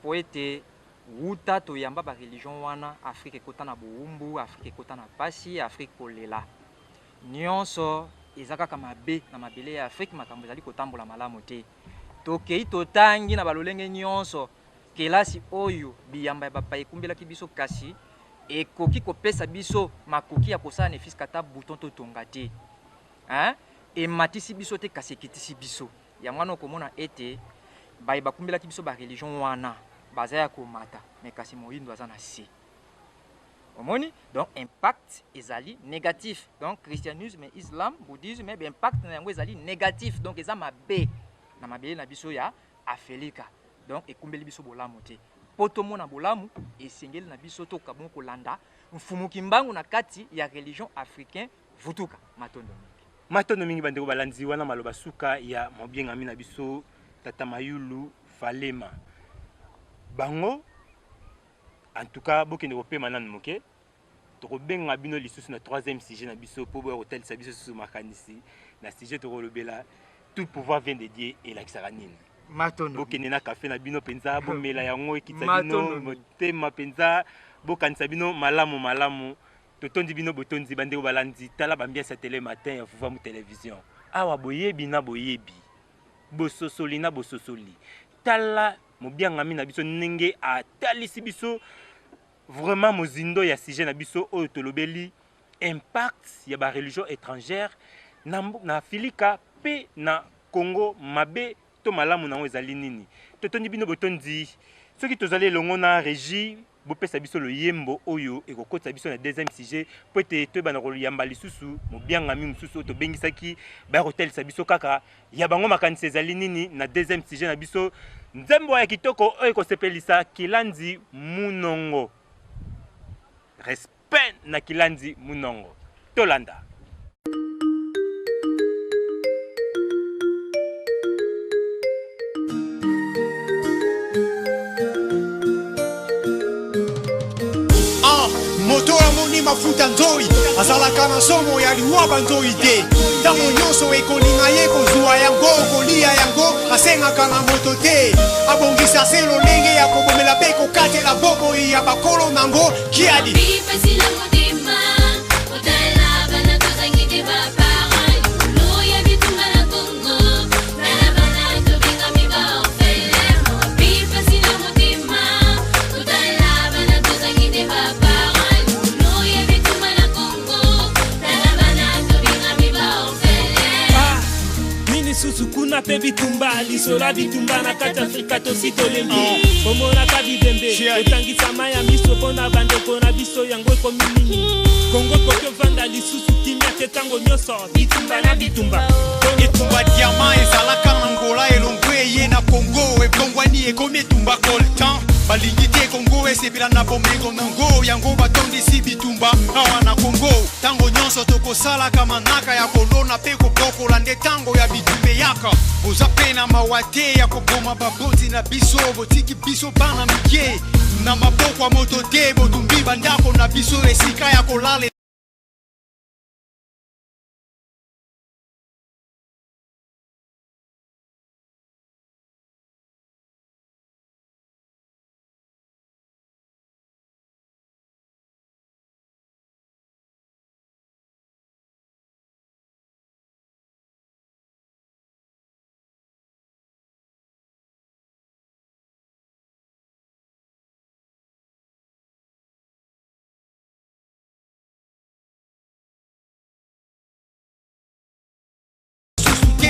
po ete wuta toyamba bareligion wana Afrika ekota na bowumbu, Afrika ekota na pasi, Afrika kolela nyonso eza kaka mabe na mabele ya Afrika makambo ezali kotambola malamu te. Tokei totangi na balolenge nyonso kelasi oyo biyamba ya bapa ekumbelaki biso kasi ekoki kopesa biso makoki ya kosala nefisi kata bouton to tonga te. Ematisi biso te kasi ekitisi biso. Yango wana okomona ete baye bakumbelaki biso bareligion wana baza ya komata me kasi moyindo aza na se. Omoni? Donc impact ezali négatif. Donc christianisme, islam, bouddhisme, mais impact na yango ezali négatif. Donc eza mabe na mabele na biso ya Afrika. Donc ekumbeli biso bolamu te. Poto mona bolamu esengeli na biso to kabon kolanda mfumuki mbangu na kati ya religion africain vutuka matondo mingi. Matondo mingi bandeko balanzi wana maloba suka ya mobiengami na biso Tata Mayulu Falema. Bango en tout cas bokende kopema nanu moke tokobenga bino lisusu na troisième sujet na biso po boya kotalisa biso susu makanisi na sujet tokolobela tout pouvoir vient de Dieu et lakisaka nini. Matondo bokende na café na bino penza bomela yango ekitsa bino motema penza bokanisa bino malamu totondi bino botondi bandeko balandi tala bambiasa télé matin ya Vuvamu télévision awa boyebi na boyebi bososoli na bososoli tala mobiangami na biso ndenge atalisi biso vraiment mozindo ya sujet na biso oyo tolobeli impact ya ba religion étrangère na Afrika pe na Congo mabe to malamu nango ezali nini totondi bino botondi soki tozali elongo na régie bopesa biso loyembo oyo ekokotisa biso na deuxième sujet po ete toyebana koyamba lisusu mobiangami mosusu oyo tobengisaki baya kotalisa biso kaka ya bango makanisi ezali nini na deuxième sujet na biso nzembo ya kitoko oyo ekosepelisa Kilandi Munongo. Respect na Kilandi Munongo. Tolanda. Moto ya moni mafuta nzoi azalaka na somo ya liwaba nzoi te ntango nyonso ekolinga ye kozwa yango kolia yango asengaka na moto te abongisa se lolenge ya kobomela mpe kokatela bokoi ya bakolo nango kiadi Sukuna pe bitumba lisola bitumba na kati Afrika tosi tolembi komona ka bidembe otangisa maya miso pona bandeko na biso yango ekominini Kongo koke vanda lisusu kimia te tango nyoso bitumba na bitumba etumba diamant ezalaka na Angola elongwe ye na Congo ebongwani ekomi etumba coltan balingi te Congo esepela na bomengo nango yango batondisi bitumba awa na Congo tango nyonso tokosalaka manaka ya kolona pe kobokola nde tango ya bitumbe yaka oza pe na mawate ya koboma baboti na biso botiki biso bana mike na maboko ya moto te botumbi bandako na biso esika ya kolala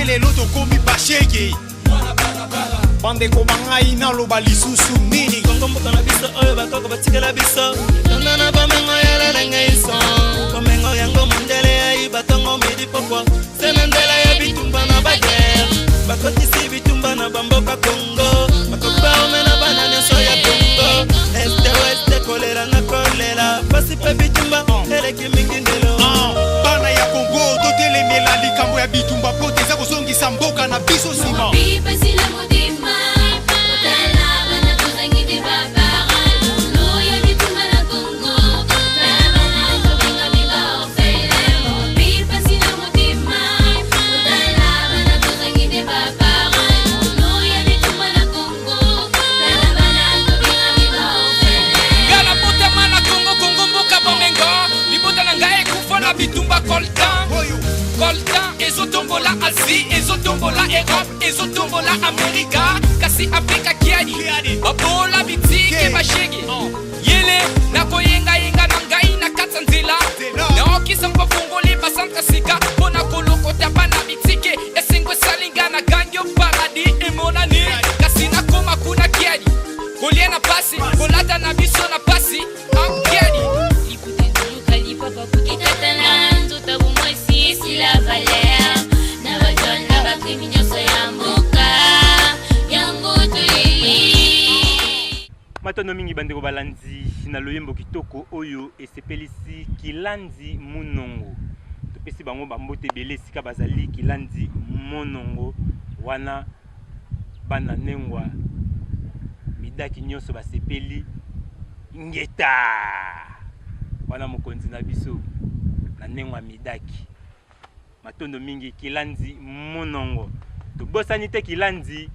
lelo tokomi bashege bandeko bangai naloba lisusu nini Kongo mboka na biso oyo bakoko batikela biso tanda na bamengo yala ndenge iso komengo yango mondele ya ibatongo midi pokwa sena ndela ya bitumba na bagere bakotisi bitumba na bamboka Kongo bakoba omena bana nyonso ya Kongo este weste kolera na kolera pasi pe bitumba kozongisa mboka na biso nsima. Coltan, ezotombola Asie, ezotombola Europe, ezotombola Amerika. Kasi Afrika kiani, babola bitike bashege. Yele, nako yenga yenga nangai na katsanzela. Naokisa mbafungoli basantra sika, bona kolokota bana bitike. Esengwe salinga na gangyo paradis emonani. Kasi nakoma kuna kiani, kolie na pasi, kolata na biso na pasi, kiani. Lipute dulu kalipa papuki katana, nzota bumoy si la valeur. Na bajon na bakrimi nyoso ya mboka, ya mbotoli. Matono mingi bandeko balanzi na loyembo kitoko oyo esepelisi Kilandi Munongo. Topesi bango bambote belé sika bazali Kilandi Munongo wana bana nengwa midaki nyonso basepeli ngeta wana mokonzi na biso na nengwa midaki. Matondo mingi Kilandi Munongo tobosani te Kilandi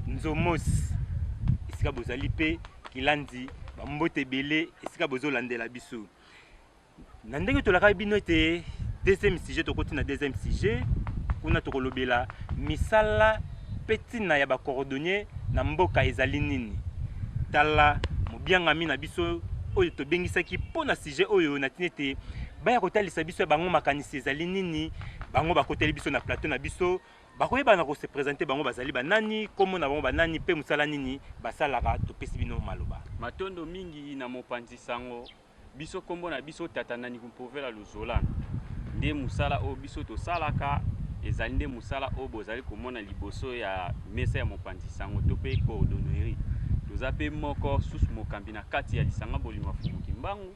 Nzomosi esika bozali pe Kilandi bambote belé esika bozolandela biso na ndenge tolaka bino ete deuxième sujet tokoti na deuxième sujet kuna tokolobela misala petina ya bacordonnier na mboka ezali nini tala mobiangami na biso oyo tobengisaki mpo na sujet oyo na tina ete baya kotalisa biso ya bango makanisi ezali nini bango bakoteli biso na plateau na biso bakoyebana ko se présenter bango bazali banani komo na bango banani pe musala nini basalaka topesi bino maloba. Matondo mingi na mopanzi sango biso kombo na biso tata nani kumpovela luzolana nde musala o biso to salaka ezali nde musala o bozali komona liboso ya mesa ya mopanzi sango to pe coordonnerie toza pe moko susu mokambi na kati ya lisanga bolima fumuki mbangu.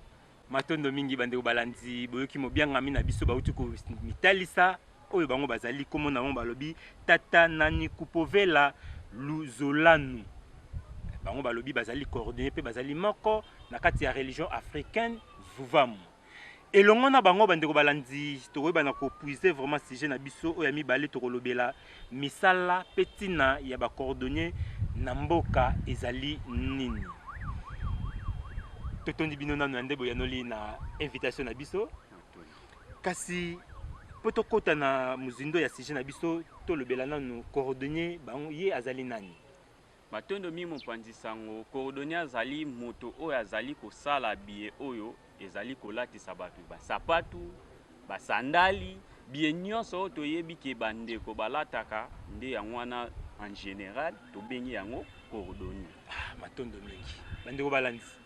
Matondo mingi bandeko balanzi boyoki mobiangami na biso bauti ko mitalisa oyo bango bazali komo na bango balobi tata nani kupovela luzolanu bango balobi bazali coordonné pe bazali moko na kati ya religion africaine vuvamu elongo na bango bandeko balanzi tokoyebana kopuiser vraiment sujet na biso oyo ya mibale tokolobela misala petina ya bacoordonné na mboka ezali nini totondi bino nano ya nde boyanoli na invitation na biso kasi po tokota na muzindo ya sujet na biso tolobela nanu coordonnier bango ye azali nani. Matondo mi mopanzi sango coordonnier azali moto oyo azali kosala biye oyo ezali kolatisa bato basapatu basandali biye nyonso oyo toyebi ke bandeko balataka nde yango wana en général tobengi yango coordonnier. Matondo mingi bandeko balanzi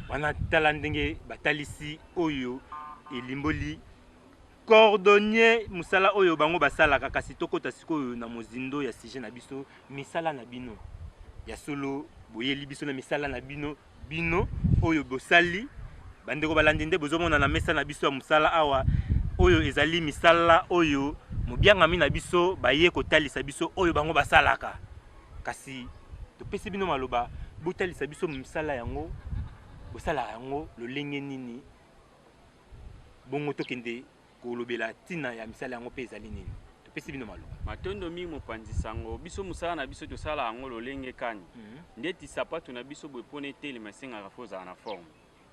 wana tala ndenge batalisi oyo elimboli coordonnier musala oyo bango basalaka kasi tokota sikoyo na mozindo ya sujet na biso misala na bino ya solo boyeli biso na misala na bino bino oyo bosali bandeko balandi nde bozomona na mesa na biso ya musala awa oyo ezali misala oyo mobiangami na biso baye kotalisa biso oyo bango basalaka kasi topesi bino maloba botalisa biso misala yango bosalaka yango lolenge nini bongo tokende kolobela tina ya misala yango pe ezali nini topesi bino maloba. Matondo mi mopanzi sango biso musala na biso tosala yango lolenge kani ndeti sapato na biso bwepone tele masengaka foza na forme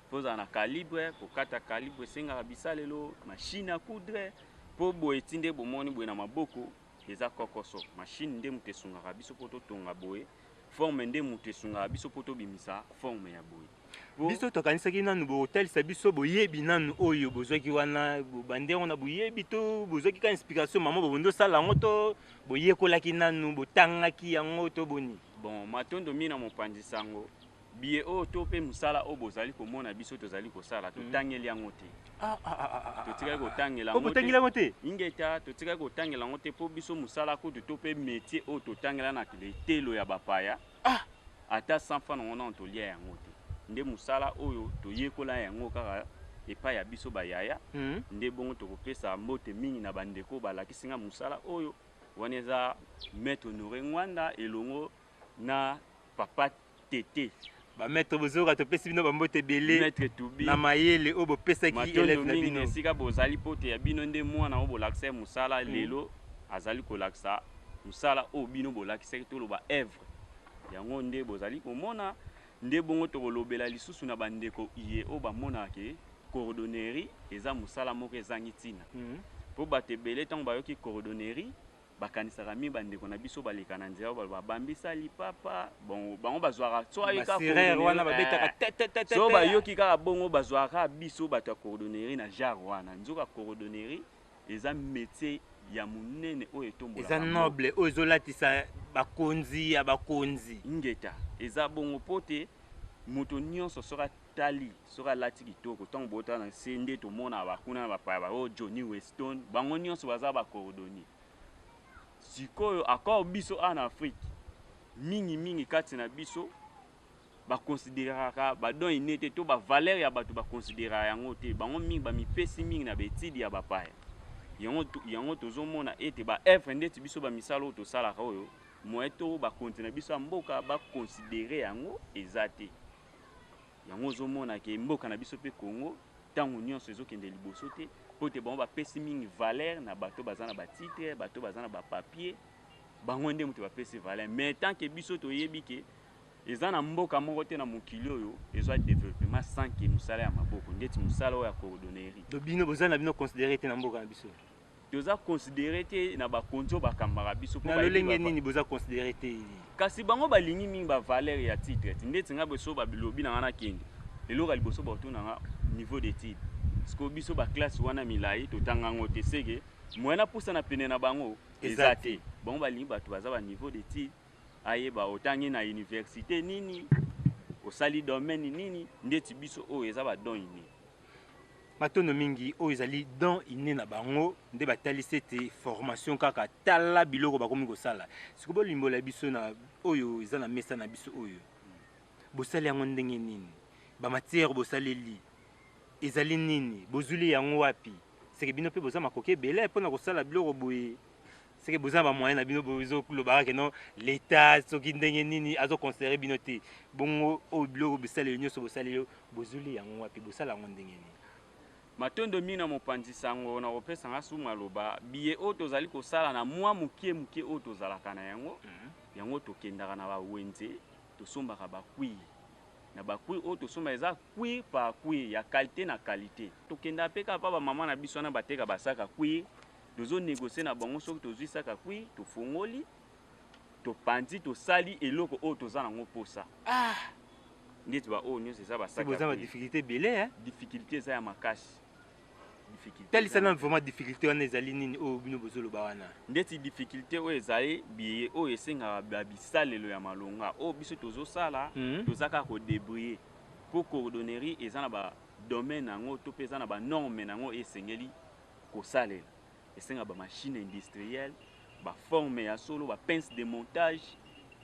foza na calibre kokata calibre sengaka bisalelo machine à coudre po boye tinde bomoni boye na maboko eza kokoso machine nde mutesungaka biso po totonga boye forme nde mutesungaka biso po tobimisa forme ya boye biso tokanisaki nanu botalisa biso boyebi nanu oyo bozwaki wana bande wana boyebi to bozwaki ka inspiration mama bobondo sala yango to boyekolaki nanu botangaki yango to boni. Bon matondo mina mopanzi sango biye oyo to pe musala oyo bozali komona biso tozali kosala totangeli yango te totikali kotangela yango te ingeta totikali kotangela yango te po biso musala kutu to pe métier oyo totangela na letelo ya bapaya ata sans fa nango na tolia yango te nde musala oyo toyekola yango kaka epai ya biso bayaya nde bongo tokopesa mbote mingi na bandeko balakisinga musala oyo wana eza maître Honoré Ngwanda elongo na papa Tete maître bozoka topesi bino bambote ebele maître Tubi na mayele oyo bopesaki élève na mingi bino esika bozali pote ya bino nde mwana oyo bolakisa musala lelo azali kolakisa musala oyo bino bolakisaki toloba œuvre yango nde bozali komona nde bongo tokolobela lisusu na bandeko iye oyo bamonake cordonnerie eza musala moko ezangi ntina mpo bato ebele ntango bayoki cordonnerie bakanisaka mi bandeko na biso baleka na nzela baloba bambisa lipapa bango bazwaka so bayoki kaka bongo bazwaka biso bato ya cordonnerie na genre wana nzoka cordonnerie eza métier ya munene oyo etombola eza noble oyo ezolatisa bakonzi ya bakonzi ngeta eza bongo pote moto nyonso soki atali soki alati kitoko ntango botala na se nde tomona bakuna na bapaya baoyo Johnny Weston bango nyonso baza bacordonnier sikoyo akor biso en Afrique mingi kati na biso bakonsideraka badon inete to bavaleur ya bato bakonsideraka yango te bango mingi bamipesi mingi na betidi ya bapaya yango tozomona ete baœuvre ndeti biso bamisala oyo tosalaka oyo moye to bakonzi na biso ya mboka bakonsidere yango eza te yango ozomona ke mboka na biso mpe Congo ntango nyonso ezokende liboso te po te bango bapesi mingi valeur na bato baza na batitre bato baza na bapapier bango nde moto bapesi valeur mais tant que biso toyebi ke eza na mboka moko te na mokili oyo ezwa développement sans ke mosala ya maboko ndeti mosala oyo ya cordonnerie do bino boza na bino considéré te na mboka na biso toza considéré te na bakonzi oyo bakambaka biso na lolenge nini boza considéré te kasi bango balingi mingi bavaleur ya titre ti ndeti nga biso babilobi na nga na kende eloko ya liboso baotuna nga niveau d'étude siko biso baklasse wana milai totanga yango te seke moye na pusa na pene na bango eza te bango balingi bato baza ba niveau d'étude ayeba otangi na université nini osali domaine nini ndeti biso oyo eza badon ini matondo mingi oyo ezali don ine na bango nde batalisi ete formation kaka tala biloko bakomi kosala siko bolimbola biso na oyo eza na mesa na biso oyo bosali yango ndenge nini bamatière bosaleli ezali nini bozuli yango wapi seke bino mpe boza makoki ebele mpona kosala biloko boye seke boza bamoyen na bino bozokolobaka keno l'état soki ndenge nini azoconsidere bino te bongo oyo biloko bosaleli nyonso bosaleli bozuli yango wapi bosala yango ndenge nini matondo mingi na mopanzi sango na kopesanga su maloba biye oyo tozali kosala na mwa mokie oyo tozalaka na yango tokendaka na bawenze tosombaka bakwii na bakwii oyo tosomba eza kwii pa kwii ya qualité na qualité tokenda mpe kaka pa bamama na biso wana bateka basaka kwii tozonegocie na bango soki tozwi saka kwii tofongoli topandi tosali eloko oyo toza nango mposa ndeti baoyo nyonso eza basaka boza badifficulté ebele difficulté eza ya makasi talisana vraiment difficulté wana ezali nini oyo bino bozoloba wana ndeti difficulté oyo ezali biye oyo esengaka babisalelo ya malonga oyo biso tozosala toza kaka kodébrouiller mpo cordonnerie eza na badomaine yango to mpe eza na banorme nango esengeli kosalela esengaka bamachine industrielle baforme ya solo bapince de montage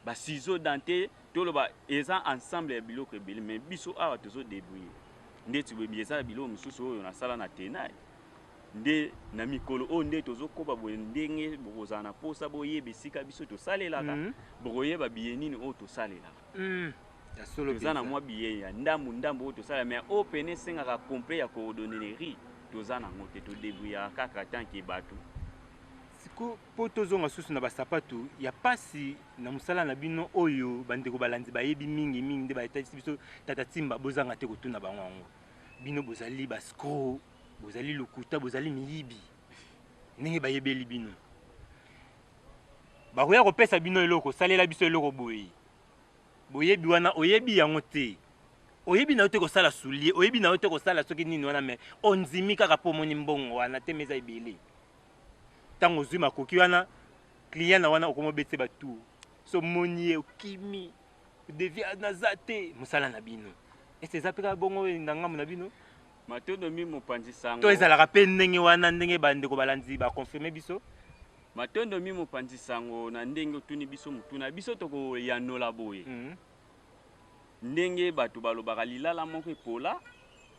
basiseau dente toloba eza ensemble ya biloko ebele mais biso awa tozodébrouiller ndeti boyebi eza biloko mosusu oyo nasala na tenai nde na mikolo oyo nde tozokoba boye ndenge bokozala na posa boyeba esika biso tosalelaka bokoyeba biye nini oyo tosalelaka toza na mwa biye ya ndambu oyo tosalela mais oyo pene esengaka complet ya cordonnerie toza nango te todébrouillaka kaka tanke bato siko mpo tozonga susu na basapatu ya pasi na mosala na bino oyo bandeko balanzi bayebi mingi nde bayetalisi biso tata timba bozanga te kotuna bango yango bino bozali bascro bozali lokuta bozali miyibi ndenge bayebeli bino bakoya kopesa bino eloko osalela biso eloko boye boyebi wana oyebi yango te oyebi na yo te kosala soulier oyebi na yo te kosala soki nini wana me ondimi kaka mpo omoni mbongo wana te meza ebele ntango ozwi makoki wana client na wana okomobetse batu so moni ye okimi devia naza te mosala na bino ese eza mpe kaka bongo na ngambo na bino matondo mi mopanzi sango to ezalaka mpe ndenge wana ndenge bandeko balanzi bakonfirme biso matondo mi mopanzi sango na ndenge otuni biso motuna biso tokoyanola boye ndenge bato balobaka lilala moko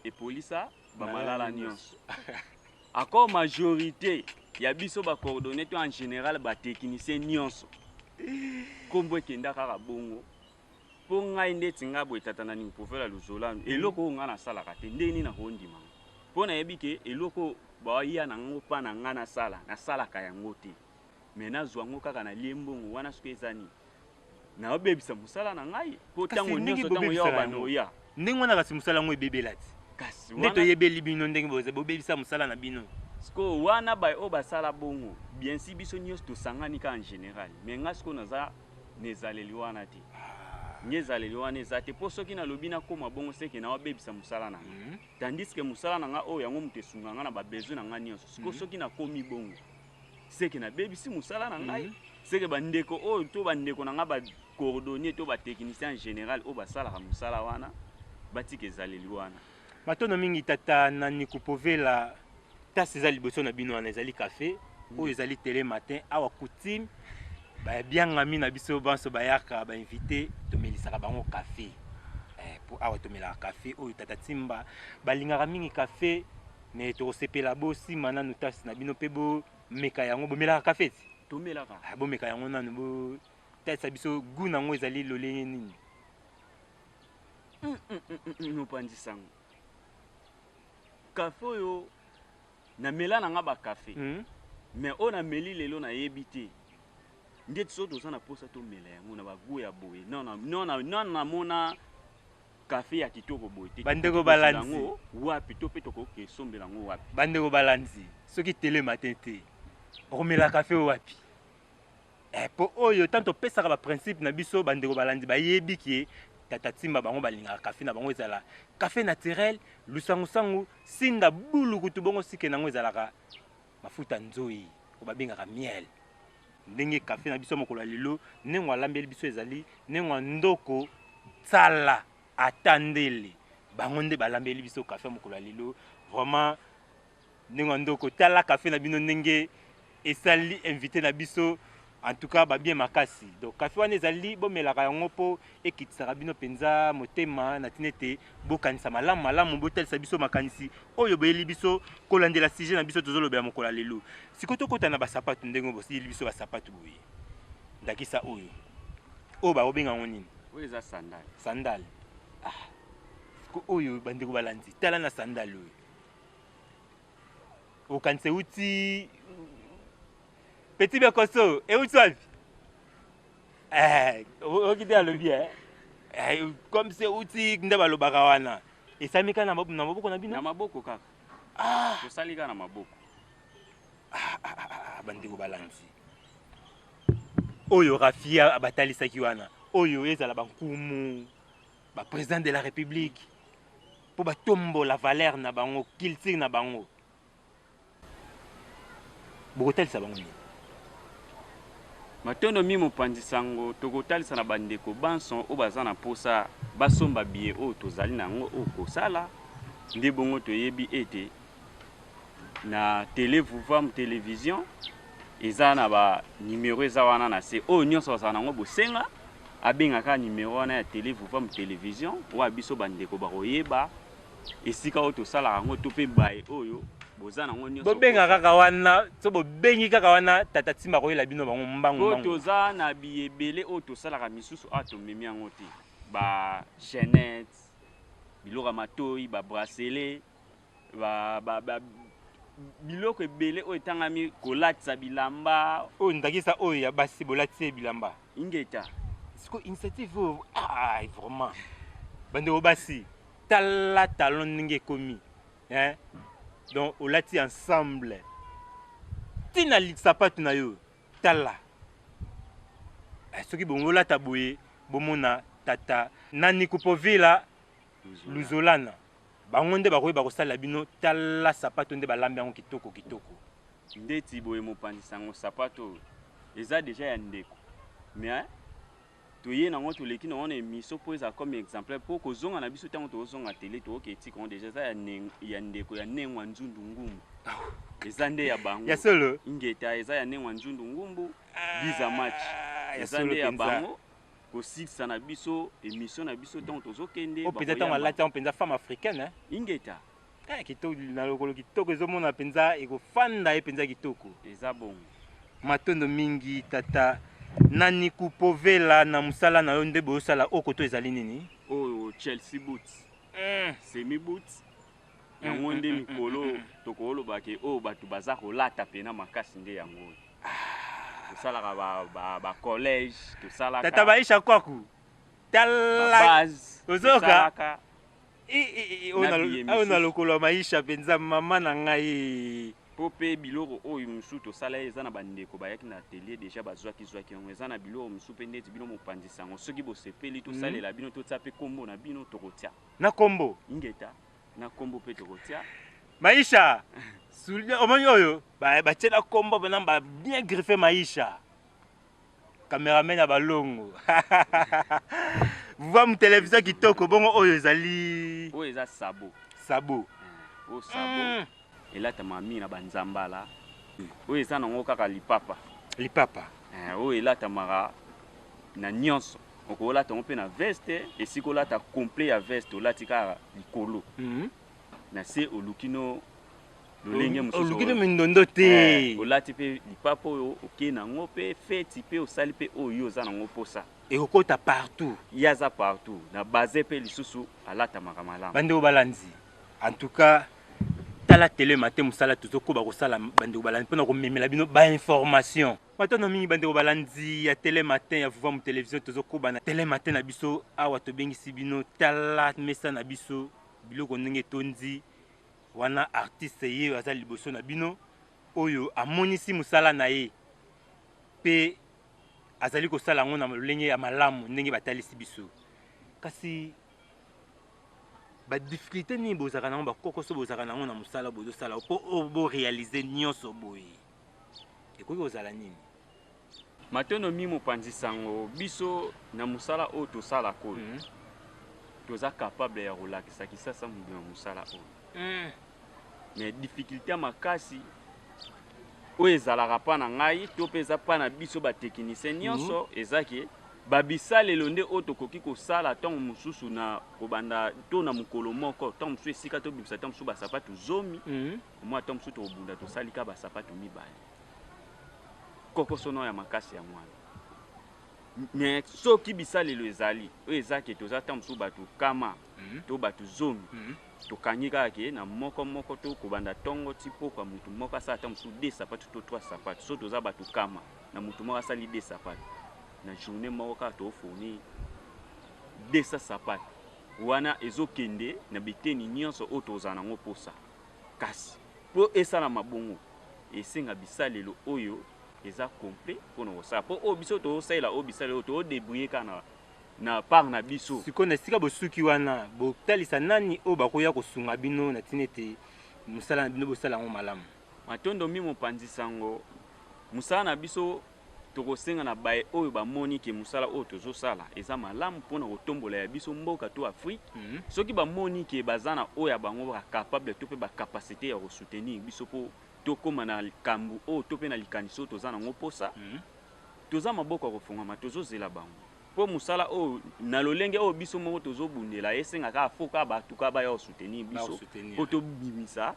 epolisa bamalala nyonso encore majorité ya biso bacoordonné to en général batechnicien nyonso kombo ekenda kaka bongo mpo ngai ndeti nga boye tata na ningi pofela luzolano eloko oyo ngai nasalaka te ndeni nakondima mpo nayebi ke eloko baya na ngango mpa na ngai nasalaka yango te me nazwa yango kaka nalie mbongo wana soki eza nini naobebisa mosala na ngai mpo ntango nyonso ntango ya banoya ndenge wana kasi mosala yango ebebela ti kasi nde toyebeli bino ndenge bobebisa mosala na bino siko wana baye oyo basala bongo bien si biso nyonso tosangani ka en général me ngai siko naza nezaleli wana te nyezaleli wana eza te mpo soki nalobi nakóma bongo seke naobebisa mosala na ngai tandis ke mosala na ngai oyo yango moto esunga ngai na babesoin na ngai nyonso siko soki nakomi bongo seke nabebisi mosala na ngai seke bandeko oyo to bandeko na ngai bacoordonnier to batechnicien en général oyo basalaka mosala wana batika ezaleli wana matono mingi tata na nikupovela tasi eza liboso na bino wana ezali café oyo ezali télé matin awa coutume babiangami na biso banso bayaka bainvité tomelisaka bango café po awa tomelaka café oyo tata Timba balingaka mingi café me tokosepela bosima nanu tasi na bino mpe bomeka yango bomelaka café ti tomelaka bomeka yango nanu botalisa biso gu nango ezali lolenge nini nopandisango café oyo namela nanga bacafé me oyo nameli lelo nayebi te ndeti so toza na posa tomela yango na bagu ya boye non namona café ya kitoko boye te bandeko balanzi wapi to mpe tokoki esombela yango wapi bandeko balanzi soki télé matin te okomela café wapi po oyo tanto topesaka baprincipe na biso bandeko balanzi bayebi ke tata Timba bango balingaka café na bango ezala café naturel lusangusangu sinda bulukutu bongo sike nango ezalaka mafuta nzoi ko babengaka miel ndenge café na biso mokolo lelo ndenge alambeli biso ezali ndenge ndoko tsala atandele bango nde balambeli biso café mokolo lelo vraiment ndenge ndoko tala café na bino ndenge esali invité na biso en tout cas bien makasi donc café wana ezali bomelaka yango mpo ekitisaka bino mpenza motema na tina ete bokanisa malamu botalisa biso makanisi oyo boyeli biso kolandela sujet na biso tozolobela mokolo lelo sikoyo tokota na basapatu ndenge bosili biso basapatu boye ndakisa oyo baobenga yango nini oyo eza sandal siko oyo bandeko balanzi tala na sandal oyo okanisa uti Petit Bekoso, et où tu vas? Comme c'est outil ndeba lo bagawana. Et ça mika na maboko na bino? Na maboko kaka. To salika na maboko. Bandeko balanzi. Oyo Rafia abatalisa kiwana. Oyo ezala bankumu. Ba président de la République. Po ba tombo la valeur na bango, culture na bango. Bokotalisa bango ni. matondo mi mopanzisango tokotalisa na bandeko banson oyo baza na posa basomba bie oyo tozali nango oyo kosala nde bongo toyebi ete na télé Vouvam télévision eza na banimero eza wana na se oyo nyonso bazala nango bosenga abengaka nimero wana ya télé Vouvam télévision oyo biso bandeko bakoyeba esika oyo tosalaka yango to mpe baye oyo boza nango nyonso bobenga kaka wana so bobengi kaka wana tata Timba koyela bino bango mbango toza na biyebele oyo tosalaka misusu awa tomemi yango te ba chaînette biloko ya matoyi ba bracelet biloko ebele oyo etangami kolatisa bilamba oyo ndakisa oyo ya basi bolatisa bilamba ingeta siko initiative oyo vraiment bandeko basi tala talon ndenge ekomi donc olati ensemble tina sapatu na yo tala soki bongo olata boye bomona tata nani kupovila luzolana bango nde bakoyeba kosala bino tala sapatu nde balambi yango kitoko ndeti boye mopanzisango sapatu eza deja ya ndeko mais toye nango toleki nango na émission mpo eza comme exemplaire mpo kozonga na biso ntango tozonga télé toyoka etika ngo deja eza ya ndeko ya nengwa nzundu ngumbu eza nde ya bango ya solo ingeta eza ya nengwa nzundu ngumbu biza match eza nde ya bango kosikisa na biso émission na biso ntango tozokende mpenza ntango alati yango mpenza femme africaine ingeta kitoko na lokolo kitoko ezomona penza ekofanda ye penza kitoko eza bongo matondo mingi tata nani kupovela na musala na yo nde bosala okoto ezali nini oyo Chelsea boots semi boots yango nde mikolo tokoloba ke oyo bato baza kolata pena makasi nde yango tosalaka ba collège tosalaka tata baisha kwaku tala base ozoka ona lokolo maisha penza mama na ngai po pe biloko oyo musu tosala eza na bandeko bayaki na atelier déjà bazwaki yango eza na biloko musu pe ndeti bino mopandisa yango soki bosepeli tosalela bino totia pe kombo na bino tokotia na kombo ingeta na kombo pe tokotia maisha omoni oyo batie na kombo pena ba bien griffé maisha cameraman ya balongo voir mu télévision kitoko bongo oyo ezali oyo eza sabo o sabo elata mami na banzambala oyo eza nango kaka lipapa oyo elatamaka na nyonso okolata yango mpe na veste esika olata complet ya veste olati kaka likolo na se olukino lolenge mosusu olukino mindondo te olati mpe lipapa oyo okei nango mpe feti mpe osali mpe oyo oza nango mposa ekokota partout ye aza partout na baze mpe lisusu alatamaka malamu bandeko balanzi en tout cas tala télé matin musala tozokoba kosala bandeko balanzi mpona komemela bino bainformation matono mingi bandeko balanzi ya télé matin ya vuva mu télévision tozokoba na télé matin na biso awa tobengisi bino tala mesa na biso biloko ndenge tondi wana artiste ye aza liboso na bino oyo amonisi musala na ye pe azali kosala yango na lolenge ya malamu ndenge batalisi biso kasi badifficulté nini bozalaka nango bakokoso bozalaka nango na mosala bozosala mpo boréalize nyonso boye ekoki kozala nini matono mi mopanzi sango biso na mosala oyo tosala koyo toza capable ya kolakisa kisasa modu na mosala oyo mais difficulté ya makasi oyo ezalaka mpa na ngai to mpe eza mpa na biso bateknicien nyonso ezaki babisalelo nde oyo tokoki kosala ntango mosusu na kobanda to na mokolo moko ntango mosusu esika tobimisa ntango mosusu basapatu 10 omwa ntango mosusu tokobunda tosali ka basapatu 2 kokosono ya makasi ya mwana mais soki bisalelo ezali oyo ezaki toza ntango mosusu bato kama to bato 10 tokangi kaka ke na moko to kobanda ntongo ti pokwa mutu moko asala ntango mosusu 2 sapatu to 3 sapatu so toza bato kama na mutu moko asali 2 sapatu na journée moko kaka tofoni 200 sapatu wana ezokende na biteni nyonso oyo tozala nango mposa kasi mpo esala mabongo esenga bisalelo oyo eza complet mpona kosala mpo oyo biso tozosalela oyo bisalelo tozodebrouye kaka na part na biso sikoyo na esika bosuki wana botalisa nani oyo bakoya kosunga bino na ntina ete mosala na bino bosala yango malamu matondo mi mopanzi sango mosala na biso tokosenga na baye oyo bamoni ke mosala oyo tozosala eza malamu mpona kotombola ya biso mboka to afrique soki bamoni ke baza na oyo ya bango bacapable to mpe bacapacité ya kosoutenir biso mpo tokóma na likambo oyo to mpe na likanisi oyo toza nango mposa toza maboko ya kofungama tozozela bango mpo mosala oyo na lolenge oyo biso moko tozobundela esengaka afoka bato ka baya kosoutenir biso mpo tobimisa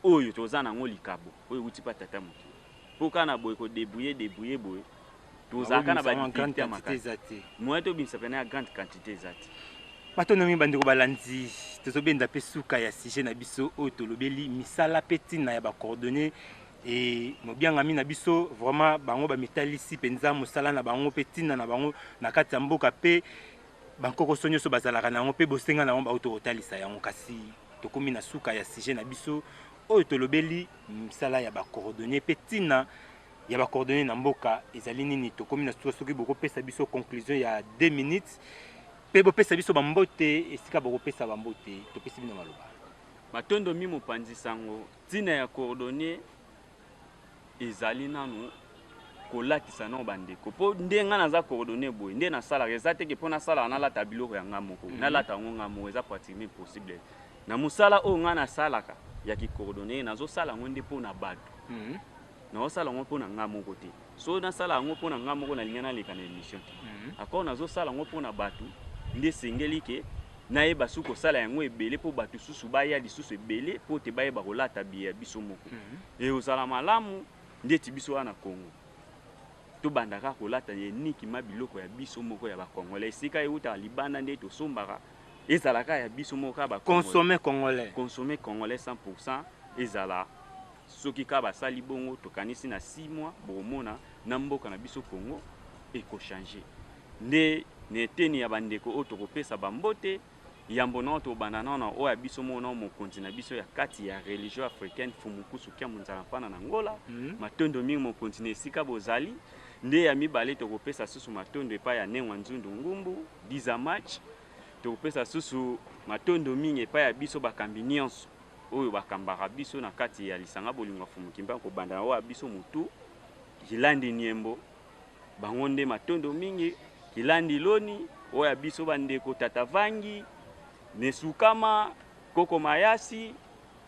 oyo toza nango likabo oyo euti mpa tata mokili mpo kaka na boye kodebrouye boye tozalaka na badifficulté ya makasi moyen tobimisa pena ya grande quantité eza te matono mingi bandeko balanzi tozobenda mpe suka ya sujet na biso oyo tolobeli misala mpe ntina ya bacoordonné e mobiangami na biso vraiment bango bamitalisi mpenza mosala na bango mpe ntina na bango na kati ya mboka mpe bankokoso nyonso bazalaka na yango mpe bosenga na yango bauto kotalisa yango kasi tokómi na suka ya sujet na biso oyo tolobeli misala ya bacoordonné mpe ntina ya bacoordonné na mboka ezali nini tokómi na suka soki bokopesa biso conclusion ya 2 minutes mpe bopesa biso bambote esika bokopesa bambote topesi bino maloba matondo mi mopanzi sango ntina ya coordonné ezali nanu kolatisa nango bandeko mpo nde ngai naza coordonné boye nde nasalaka eza teke mpo nasalaka nalata biloko ya ngai moko nalata yango ngai moko eza pratiquement possible na mosala oyo ngai nasalaka ya kicoordonné nazosala yango nde mpo na bato nazosala yango mpo na ngai moko te so nasala yango mpo na ngai moko nalingi naleka na émission te akor nazosala yango mpo na bato nde esengeli ke nayeba suki kosala yango ebele mpo bato susu baya lisusu ebele mpo te bayeba kolata biye ya biso moko ekozala malamu ndeti biso wana Congo tobandaka kolata enikima biloko ya biso moko ya bakongolais esika eutaka libanda nde tosombaka ezalaka ya biso moko ka consommer congolais 100% ezala soki ka basali bongo tokanisi na 6 mois bomona na mboka na biso Congo ekochange nde neteni ya bandeko oyo tokopesa bambote yambo na tobanda na oyo ya biso mona mokonzi na biso ya kati ya religion africaine Fumukusu Kiamunzala mpana na Angola matondo mingi mokonzi na esika bozali nde ya mibale tokopesa susu matondo epai ya Nengwa Nzundu Ngumbu 10 match tokopesa susu matondo mingi epai ya biso bakambi nyonso oyo bakambaka biso na kati ya lisanga bolingo Fumukimba kobanda oyo ya biso mutu Kilandi Niembo bango nde matondo mingi Kilandi Loni oyo ya biso bandeko Tata Vangi Nesukama Koko Mayasi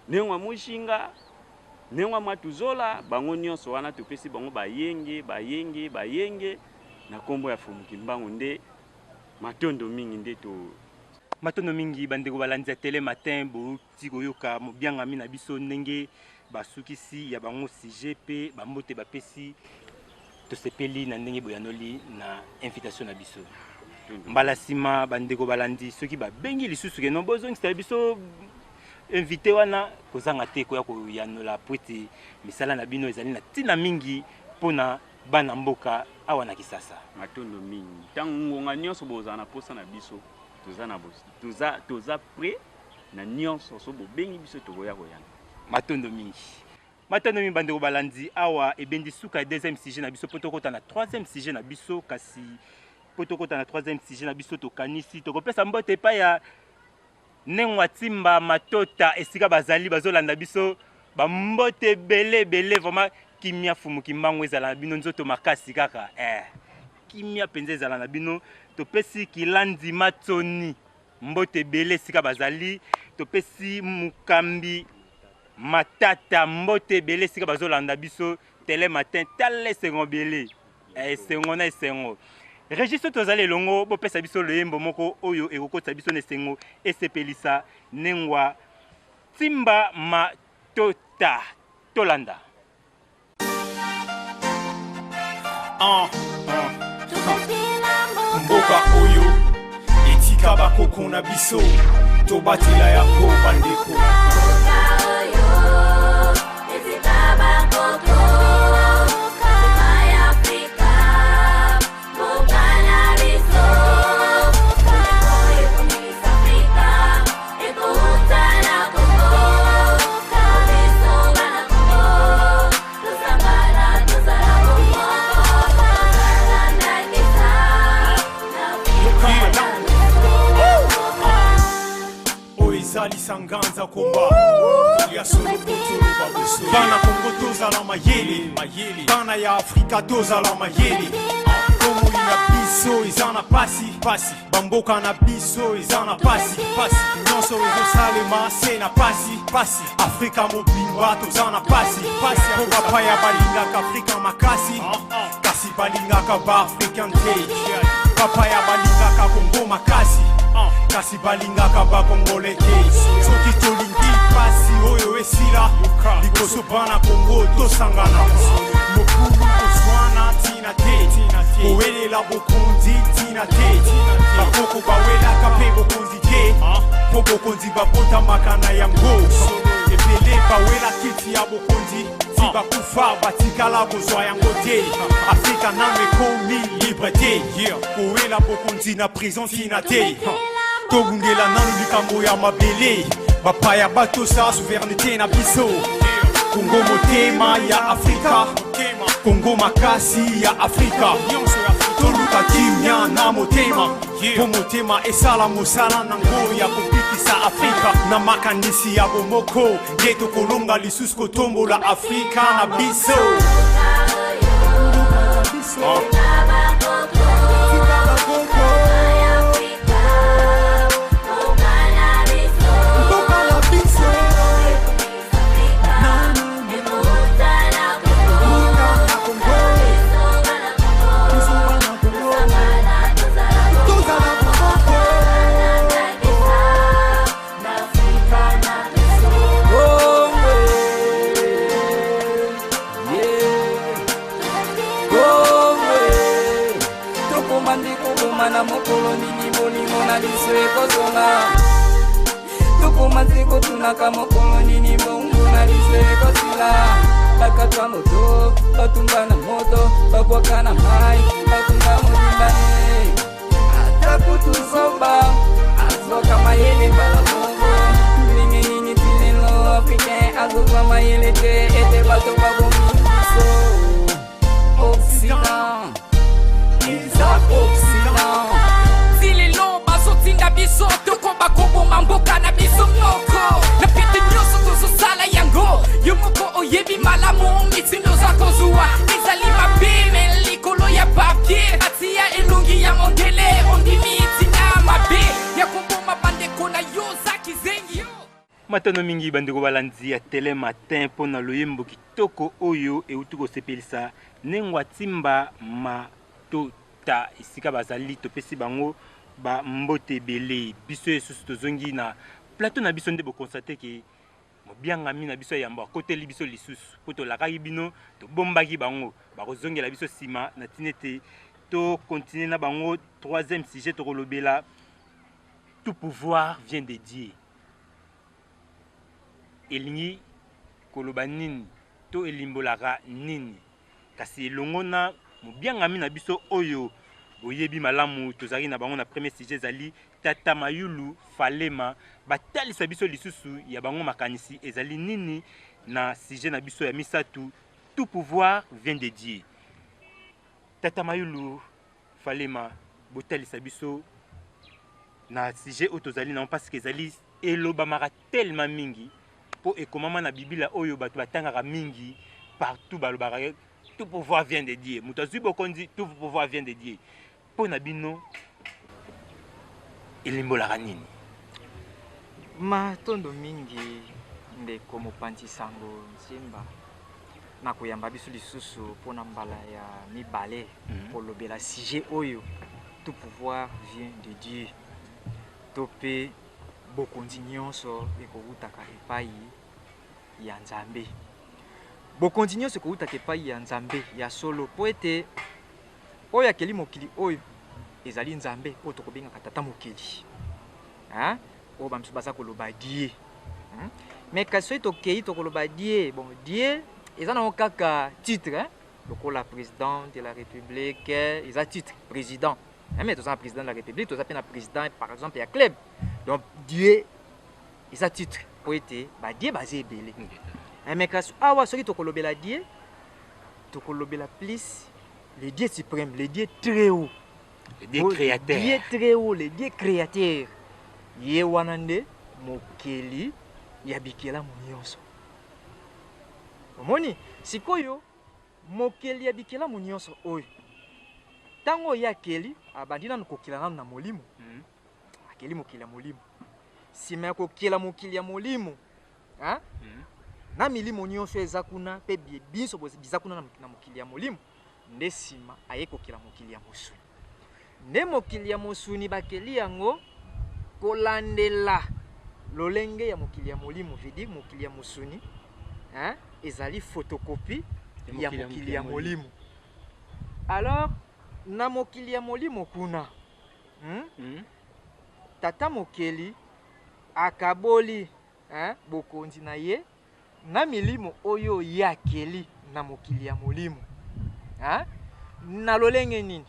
Nengwa Mushinga Nengwa Matuzola bango nyonso wana topesi bango bayenge na kombo ya Fumukimbango nde matondo mingi nde to matondo mingi bandeko balandi ya tele matin bouti koyoka mobiangami na biso ndenge basukisi ya bango sujet pe bambote bapesi tosepeli na ndenge boyanoli na invitation na biso mbala sima bandeko balandi soki babengi lisusu ke nobozongisa biso invité wana kozanga te koya koyanola po ete misala na bino ezali na ntina mingi mpona bana mboka awa na Kisasa matondo mingi ntango ngonga nyonso bozala na posa na biso toza prêt na nyonso so bobengi biso tokoya koyana matondo mingi bandeko balandi awa ebendi suka deuxième sujet na biso po tokota na troisième sujet na biso kasi po tokota na troisième sujet na biso tokanisi tokopesa mbote epai ya Nengwa Timba Matota esika bazali bazolanda biso bambote bele vraiment kimia Fumukimbango ezala na bino nzoto makasi kaka kimia penza ezala na bino topesi Kilandi Matoni mbote bele esika bazali topesi Mukambi Matata mbote bele esika bazolanda biso tele matin tale sengo bele esengo na esengo Regiso tozali longo bopesa biso loyembo moko oyo ekokota biso nesengo esepelisa Nengwa Timba Matota tolanda mboka oyo etika bakoko na biso tobatela yango bandeko Sanganza komba ya solo kutulu babuso bana Kongo tozala mayele bana ya Afrika tozala mayele Kongo ina biso izana pasi bamboka na biso izana pasi nyonso ezosalema se na pasi Afrika mobimba tozana pasi po bapaya balingaka Afrika makasi kasi balingaka ba African te bapaya balingaka Kongo makasi kasi balingaka bakongole te soki tolingi pasi oyo esila likoso bana Kongo tosangana mokulu kozwana tina te kowelela bokonzi tina te bakoko bawelaka mpe bokonzi te mpo bokonzi babotamaka na yango ebele bawela kiti ya bokonzi ti bakufa batikala kozwa yango te Afrika nano ekomi libre te kowela bokonzi na prison tina te tobungela nanu likambo ya mabele bapaya batosa souveraineté na biso Kongo motema ya Afrika Kongo makasi ya Afrika toluka kimia na motema po motema esala mosala nango ya kopikisa Afrika na makanisi ya bomoko nde tokolonga lisusu kotombola Afrika na biso bandi kubuma na mokolo nini bolingo na biso ekozonga tokoma nzeko tunaka mokolo nini bongo na biso ekosila bakatwa moto batumba na moto babwaka na mai batunga molimba ata kutuzoba azoka mayele mbala bongo ndenge nini tilelo africain azoka mayele te ete bato babomi biso Occident Isa Occident Tilelo bazotinda biso tokoba koboma mboka na biso moko na pete nyonso tozosala yango yo moko oyebi malamu mitindo za kozwa ezali mabe me likolo ya papier atia elongi ya mondele ondimi itina mabe ya koboma bandeko na yo za kizengi matano mingi bandeko balandi ya tele matin mpona loyembo kitoko oyo euti kosepelisa nengwa timba matota esika bazali topesi bango bambote ebele biso esusu tozongi na plateau na biso nde bokonstate ke mobiangami na biso yambo akoteli biso lisusu mpo tolakaki bino tobombaki bango bakozongela biso nsima na ntina ete tokontinue na bango troisième sujet tokolobela tout pouvoir vient de Dieu elingi koloba nini to elimbolaka nini kasi elongo na mobiangami na biso oyo boyebi malamu tozali na bango na premier sujet ezali Tata Mayulu Falema batalisa biso lisusu ya bango makanisi ezali nini na sujet na biso ya misatu tout pouvoir vient de Dieu. Tata Mayulu Falema botalisa biso na sujet oyo tozali na parce que ezali elobamaka tellement mingi po ekomama na biblia oyo bato batangaka mingi partout balobaka tout pouvoir vient de Dieu. Mutazui bokondi tout pouvoir vient de Dieu. Po na bino elimbolaka nini? Matondo mingi ndeko mopanzi sango nsimba na koyamba biso lisusu mpona mbala ya mibale kolobela sujet oyo tout pouvoir vient de Dieu. Tope bokonzi nyonso ekowutaka epai ya Nzambe. Bokonzi nyonso ekowutaka epai ya Nzambe ya solo po ete oyo akeli mokili oyo ezali Nzambe oyo tokobengaka tata mokili. Oyo bamisu baza koloba Dieu. Mais kasi soki tokei tokoloba Dieu, bon Dieu eza nango kaka titre lokola président de la République eza titre président. Mais toza na président de la République, toza pe na président par exemple ya club. Donc Dieu eza titre po ete ba Dieu baza ebele. Mais kasi awa soki tokolobela Dieu tokolobela plus le Dieu suprême, le Dieu très haut. Le Dieu créateur. Dieu très haut, le Dieu créateur. Ye wanande mokeli ya bikela munyonso. Omoni sikoyo mokeli ya bikela munyonso oyo. Tango ya keli abandina kokila nanu na molimo. Akeli mokili ya molimo. Sima kokila mokili ya molimo. Na milimo nyonso eza kuna pe biso biza kuna na mokili ya molimo. Nde sima aye kokila mokili ya mosuni. Nde mokili ya mosuni bakeli yango kolandela lolenge ya mokili ya molimo, veut dire mokili ya mosuni ezali photocopie ya mokili ya molimo. Alors na mokili ya molimo kuna tata mokeli akaboli bokonzi na ye na milimo oyo yakeli na mokili ya molimo. Na lolenge nini?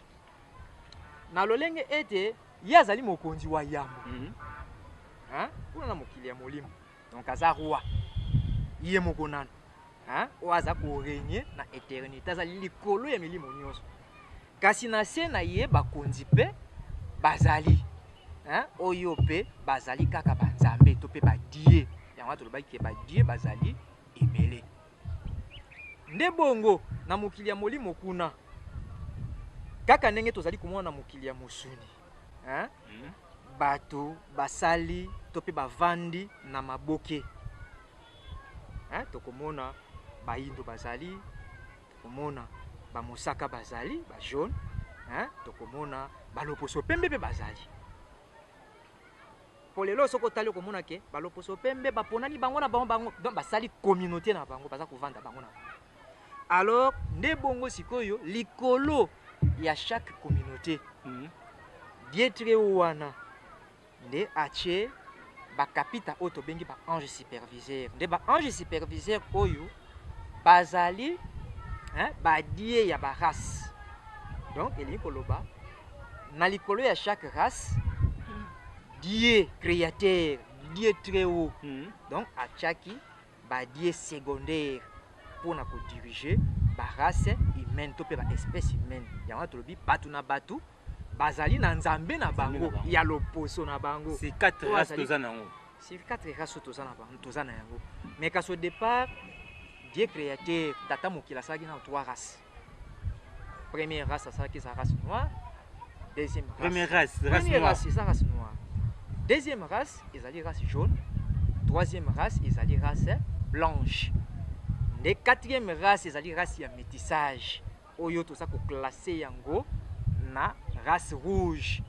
Na lolenge ete ye azali mokonzi wa yambo. Kuna na mokili ya molimo. Donc aza roi. Ye mokonana. O aza ko régner na éternité azali likolo ya milimo nyonso. Kasi na se na ye bakonzi pe bazali. Oyo pe bazali kaka banzambe to pe ba die. Yango tolobaki ke ba die bazali ebele. Nde bongo na mokili ya molimo kuna. Kaka ndenge tozali komona na mokili ya mosuni. Bato basali to pe bavandi na maboke. Tokomona baindo bazali, tokomona ba mosaka bazali, ba jaune, tokomona baloposo pembe pe bazali. Polelo soko tali komona ke baloposo pembe baponani bango na bango donc basali communauté na bango baza kovanda bango na. Alors nde bongo sikoyo likolo ya chaque communauté die très haut wana nde atie bakapita oyo tobengi baange superviseur nde baange superviseur oyo bazali badie ya barace donc elingi koloba na likolo ya chaque race die créateur die très haut donc atiaki badie secondaire mpona kodirige barace humaine to mpe baespèce humaine yango tolobi bato na bato bazali na nzambe na bango ya loposo na bango. C'est 4 races toza na yango. C'est 4 races toza na bango toza na yango. Mais qu'à ce départ Dieu créateur tata mokila saki na 3 races. Première race ça qui sa race noire. Deuxième race. Première race c'est sa race noire. Deuxième race ezali race jaune. Troisième race ezali race blanche. Les quatrième race ezali race ya métissage. Oyo to sa ko classer yango na race rouge.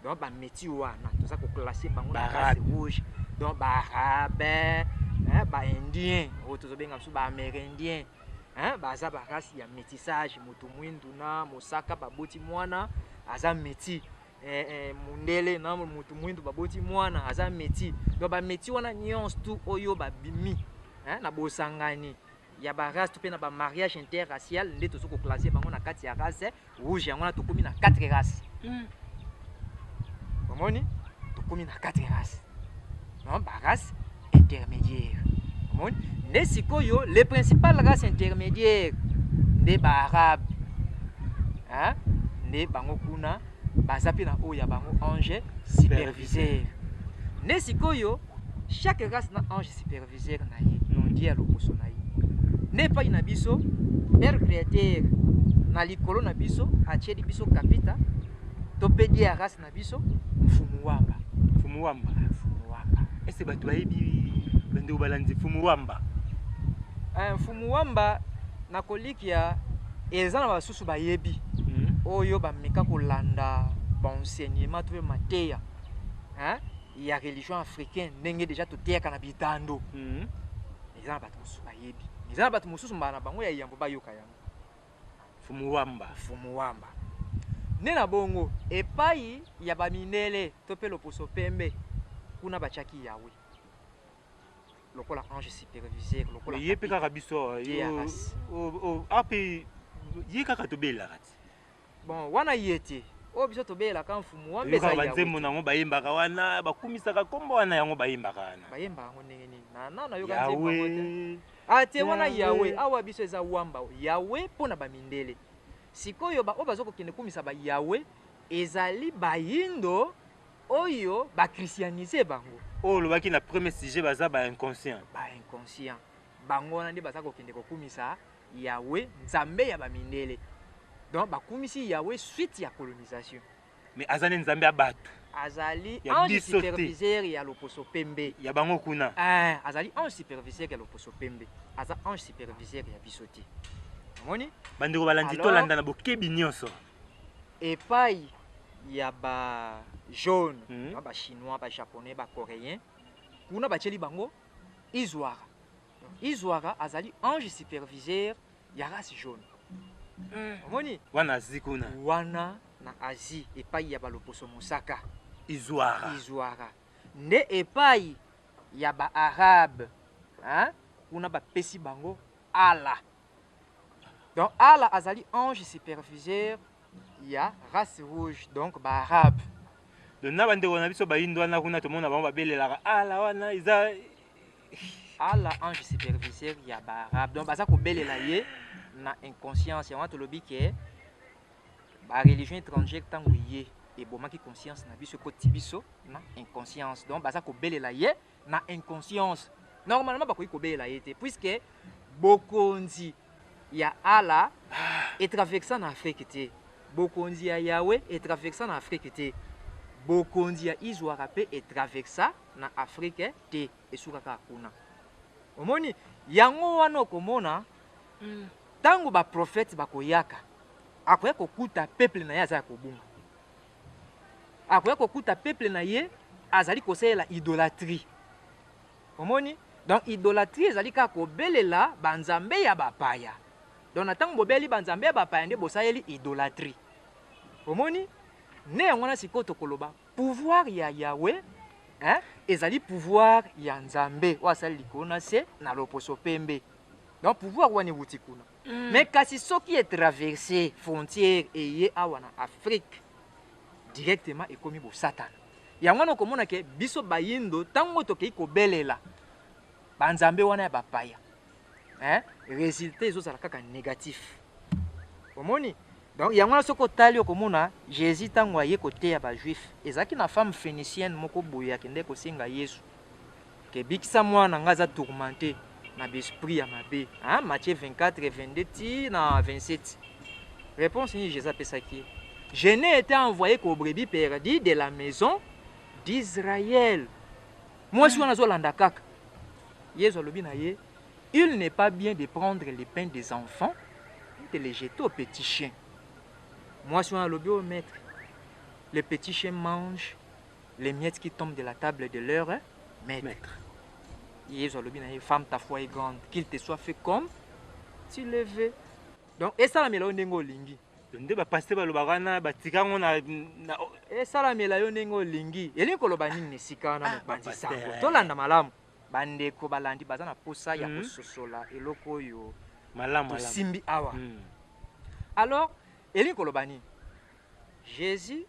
Donc ba métis wana to sa ko classer bango na race rouge. Donc ba arabe, ba indien, oyo to benga so ba amérindien. Baza ba race ya métissage, moto mwindu na mosaka baboti mwana aza métis. Mundele na moto mwindu baboti mwana aza métis. Donc ba métis wana nyonso tout oyo ba bimi, na bosangani. Ya ba race to pe na ba mariage interracial nde to soko classer bango na kati ya race rouge yango na to komi na 4 races. Omoni to komi na 4 races. Non ba race intermédiaire. Omoni nde sikoyo les principales races intermédiaires nde ba arabe. Nde bango kuna baza pe na oya bango ange superviseur. Nde sikoyo chaque race na ange superviseur na ye non dia loposo na ye. Ne pas na biso père créateur na likolo na biso atieli biso kapita to pedi ya race na biso mfumuwamba ese bato bayebi bende obalanzi mfumuwamba mfumuwamba na kolikia eza na basusu bayebi oyo bameka kolanda baenseignement to mateya ya religion africaine ndenge déjà toteyaka na bitando eza na bato mosusu bayebi eza bato mosusu mbana bango ya yambo bayoka yango fumuwamba nde na bongo epai ya baminele to mpe loposo pembe kuna batiaki yawe lokola ange superviseur lokola ye mpe kaka biso ape ye kaka tobelaka ti bon wana ye te oyo biso tobelaka mfumuwamba eza banzembo nango bayembaka wana bakumisaka kombo wana yango bayembaka wana bayembaka yango ndenge nini nana yoka nzembo te ate wana yawe awa biso eza wamba yawe mpona bamindele sikoyo oyo bazokokende kumisa ba yawe ezali bayindo oyo bakristianize bango oyo olobaki na premier sujet baza bainconscient bango wana nde baza kokende kokumisa yawe nzambe ya bamindele donc bakumisi yawe suite ya colonisation mais azali nzambe ya bato azali ange superviseur ya loposo pembe ya bango kuna azali ange superviseur ya loposo pembe aza ange superviseur ya biso te moni bandeko balandi tolanda na bokebi nyonso epai ya ba jaune ba chinois ba japonais ba coréen kuna batieli bango izwara azali ange superviseur ya race jaune moni wana azi kuna wana na Asie epai ya baloposo mosaka izwara nde epai ya ba arabe kuna bapesi bango ala donc ala azali ange superviseur ya race rouge donc ba arabe donc na bandeko na biso bayindo wana kuna tomona bango babelelaka ala wana eza ala ange superviseur ya ba arabe donc baza kobelela ye na inconscience yango tolobi ke ba religion étrangère tango ye ebomaki conscience na biso ekoti biso na inconscience donc baza kobelela ye na inconscience normalement bakoki kobelela ye te puisque bokonzi ya ala etraversa na Afrique te bokonzi ya yawe etraversa na Afrique te bokonzi ya izwara pe etraversa na Afrique te esukaka kuna omoni yango wana okomona tango ba prophète bakoyaka akoya kokuta peuple na ye azali kobunga akoya kokuta peuple na ye azali kosalela idolâtrie omoni donc idolâtrie ezali kaka kobelela banzambe ya bapaya donc na ntango bobeli banzambe ya bapaya nde bosaleli idolâtrie omoni ne yango wana sikoyo tokoloba pouvoir ya Yahweh ezali pouvoir ya Nzambe oyo asali likolo na se na loposo pembe. Donc pouvoir wana ewuti kuna. Mais kasi soki etraverse frontière eye awa na Afrique directement ekomi bosatana. Yango wana okomona ke biso bayindo ntango tokei kobelela banzambe wana ya bapaya résultat ezozala kaka négatif. Omoni? Donc yango wana soki otali okomona Jésus ntango aye koteya bajuif ezalaki na femme phénicienne moko boye akende kosenga Yesu ke bikisa mwana nga aza tourmenté na besprit ya mabe. Matthieu 24 22 ti na 27. Réponse ni Jésus apesaki: je n'ai été envoyé qu'aux brebis perdues de la maison d'Israël. Moi si wana azolanda kaka Yesu alobi na ye: il n'est pas bien de prendre les pains des enfants et de les jeter aux petits chiens. Moi si on a lobby au maître, les petits chiens mangent les miettes qui tombent de la table de leur maître. Jésus a lobby na ye: femme, ta foi est grande, qu'il te soit fait comme tu le veux. Donc et ça la mela ondengo lingi. Nde ba passer ba lobakana ba tikango na et ça la mela ondengo lingi. Eli ko loba nini sika na mobandi sango. Tolanda malamu. Bandeko balandi baza na posa ya kososola eloko oyo malamu simbi awa. Alors eli ko loba nini? Jésus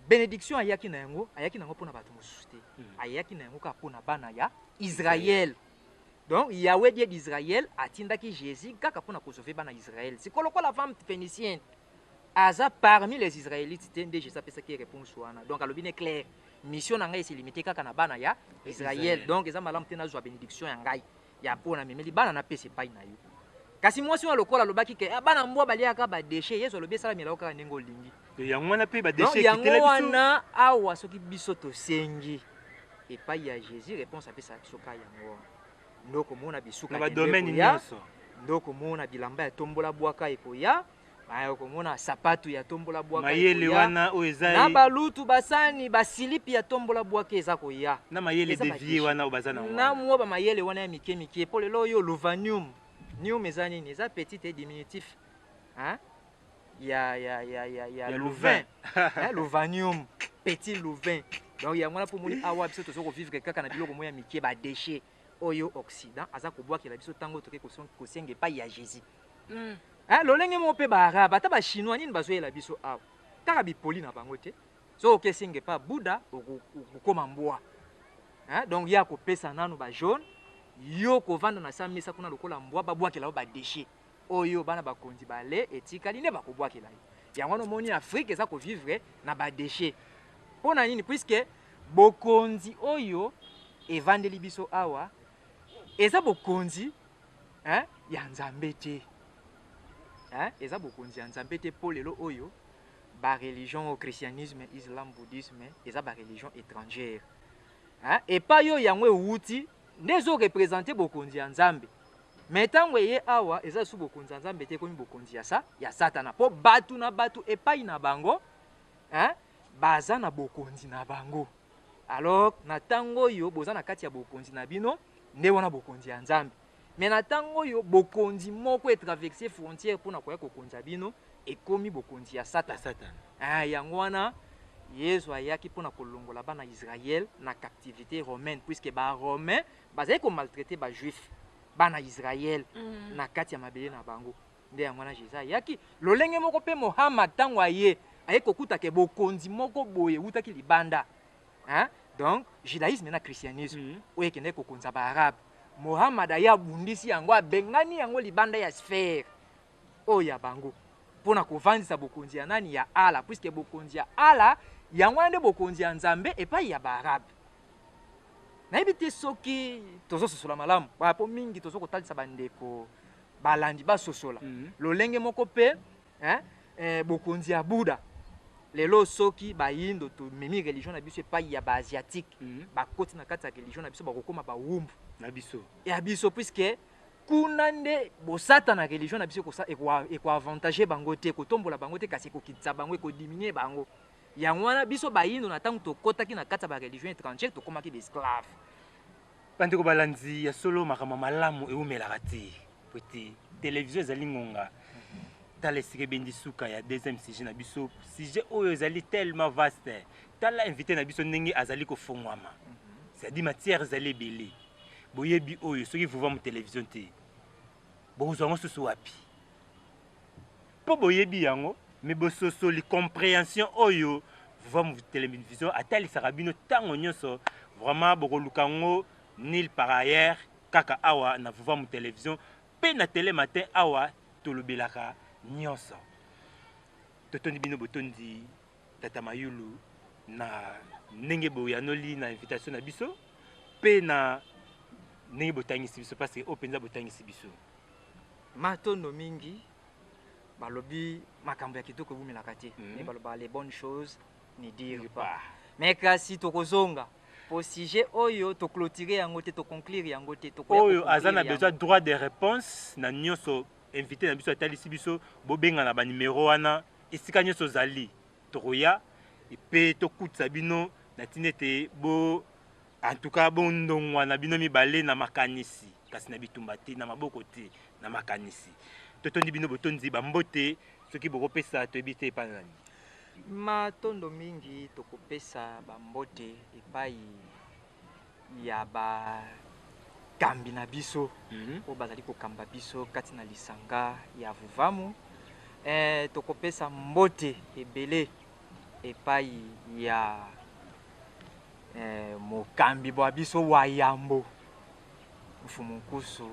bénédiction ayaki na yango pona bato mosusu te. Ayaki na yango ka pona bana ya Israël. Donc Yahweh Dieu d'Israël atindaki Jésus kaka pona ko sauver bana Israël. C'est koloko la femme phénicienne aza parmi les Israélites tende Jésus apesa ki réponse wana. Donc alobi ne clair. Mission na ngai se limité kaka na bana ya Israël. Donc eza malamu te na zwa bénédiction ya ngai ya pona memeli bana na pese pai na yo. Kasi mwasi wa lokola lobaki ke bana mbwa baliaka ba déchet Yesu alobi sala mela okaka nengo lingi. Yango wana pe ba déchet kitela biso. Yango wana awa soki biso to sengi et pas ya Jésus réponse apesa soka yango. Ndoko mona bisuka ba domaine nyonso. Ndoko mona bilamba ya tombola bwaka ekoya. Ayo komona sapatu ya tombola bwaka mayele wana oezali na balutu basani basilipi ya tombola bwaka eza koya na mayele devie wana obazana na mwa ba mayele wana ya mike mike po lelo yo lovanium nium eza nini eza petit et diminutif ya louvain lovanium petit louvain. Donc yango na po moni awa biso tozo ko vivre kaka na biloko moya mike ba déchet oyo Occident aza ko bwaka la biso tango toke ko senge pa ya Jésus. Lolenge mo pe ba arabe ata ba chinois nini bazoyela biso awa kaka bipoli na bango te so okesenge pa Buddha okoma mbwa. Donc ya ko pesa nanu ba jaune yo ko vanda na samisa kuna lokola mbwa ba bwakela ba déchet oyo bana bakonzi bale etikali ne ba ko bwakela yango no moni Afrique eza ko vivre na ba déchet pona nini puisque bokonzi oyo evandeli biso awa eza bokonzi ya Nzambe te. Eza bokonzi ya Nzambe te po lelo oyo ba religion au christianisme, islam, bouddhisme eza ba religion étrangère. Et pas yo yango ewuti ndezo représenter bokonzi ya Nzambe. Mais tango ye awa eza su bokonzi ya Nzambe te komi bokonzi ya Satana po batu na batu epai na bango baza na bokonzi na bango. Alors na tango yo boza na kati ya bokonzi na bino nde wana bokonzi ya Nzambe. Mais na tango yo bokonzi moko e traverser frontière pour na koya kokonza bino ekomi bokonzi ya Satan. Yango wana Yesu ayaki pour na kolongola bana Israël na captivité romaine puisque ba romain bazali ko maltraiter ba juif bana Israël na kati ya mabele na bango. Nde yango wana Jésus ayaki lolenge moko pe Mohammed tango aye kokuta ke bokonzi moko boye utaki libanda. Donc judaïsme na christianisme oye kende kokonza ba arabe. Mohammed aya bundisi yango abengani yango libanda ya sphère oya bango pona kovandisa bokonzi ya nani ya Allah puisque bokonzi ya Allah yango nde bokonzi ya Nzambe epai ya baarabe. Nayebi te soki tozososola malamu po mingi tozo kotalisa bandeko balandi basosola lolenge moko pe bokonzi ya Buddha lelo soki bayindo to memi religion na biso epai ya ba asiatique bakoti na kati ya religion na biso bakokoma ba wumbu na biso ya biso puisque kuna nde bosata na religion na biso eko avantager bango te kotombola bango te kasi kokitisa bango eko diminuer bango yango wana biso bayindo na tango tokotaki na kati ya ba religion étrangère tokomaki esclave. Bandeko balanzi ya solo makambo malamu eumelaka te poti télévision ezali ngonga tala esika bendi suka ya deuxième sujet na biso sujet oyo ezali tellement vaste tala invité na biso ndenge azali kofongwama c'est-à-dire matière ezali ebele boyebi oyo soki vuva mu télévision te bokozwa yango susu wapi mpo boyebi yango me bososoli compréhension oyo vuva mu télévision atalisaka bino ntango nyonso vraiment bokoluka yango nil par ailleurs kaka awa na vuva mu télévision mpe na télé matin awa tolobelaka nyonso totondi bino botondi tata Mayulu na ndenge boyanoli na invitation na biso mpe na ndenge botangisi biso parce que o mpenza botangisi biso matondo mingi balobi makambo ya kitoko ebumelaka te me baloba les bonnes choses ne dire pas mais kasi tokozonga po sujet oyo toclôturer yango te toconclure yango te oyo aza na besoin droit de réponse na nyonso invité na biso atalisi biso bobenga na banimero wana esika nyonso ozali tokoya mpe tokutisa bino na ntina ete en tout cas bondongwa na bino mibale na makanisi kasi na bitumba te na maboko te na makanisi totondi bino botondi bambote soki bokopesa toyebi te epai nani matondo mingi tokopesa bambote epai ya bakambi na biso oyo bazali kokamba biso kati na lisanga ya vuvamu tokopesa mbote ebele epai ya mokambi bwa biso wa yambo mfumukusu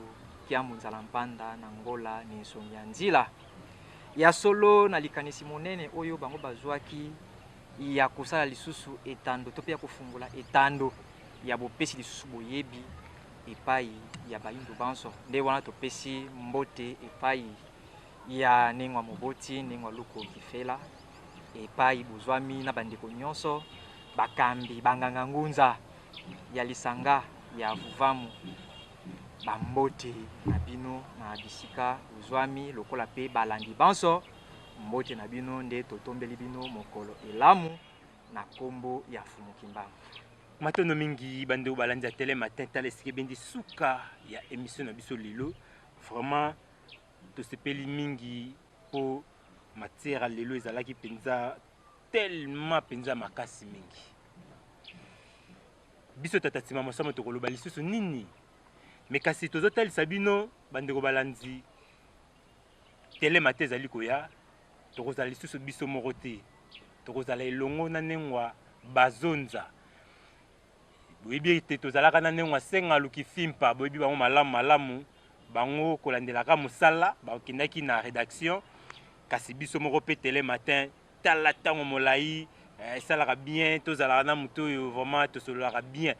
kia munzala mpanda na ngola ni nsongi ya nzila ya solo na likanisi monene oyo bango bazwaki ya kosala lisusu etando to pe ya kofungula etando ya bopesi lisusu boyebi epai ya bayindo banso nde wana topesi mbote epai ya nengwa moboti nengwa luko kifela epai bozwami na bandeko nyonso bakambi banganga ngunza ya lisanga ya vuvamu bambote na bino na bisika bozwami lokola pe balandi banso mbote na bino nde totombeli bino mokolo elamu na kombo ya Fumukimbangu matondo mingi bande balandi ya télé matin tala esika bendi suka ya émission na biso lelo vraiment tosepeli mingi po matière lelo ezalaki penza tellement penza makasi mingi biso tata nsima mosamo tokoloba lisusu nini me kasi tozotalisa bino bandeko balandi télé matin ezali koya tokozala lisusu biso moko te tokozala elongo na nengwa bazonza boyebi ete tozalaka na nengwa senga luki fimpa boyebi bango malamu malamu bango kolandelaka mosala bakendaki na rédaction kasi biso moko pe télé matin tala ntango molai esalaka bien tozalaka na moto oyo vraiment tosololaka bien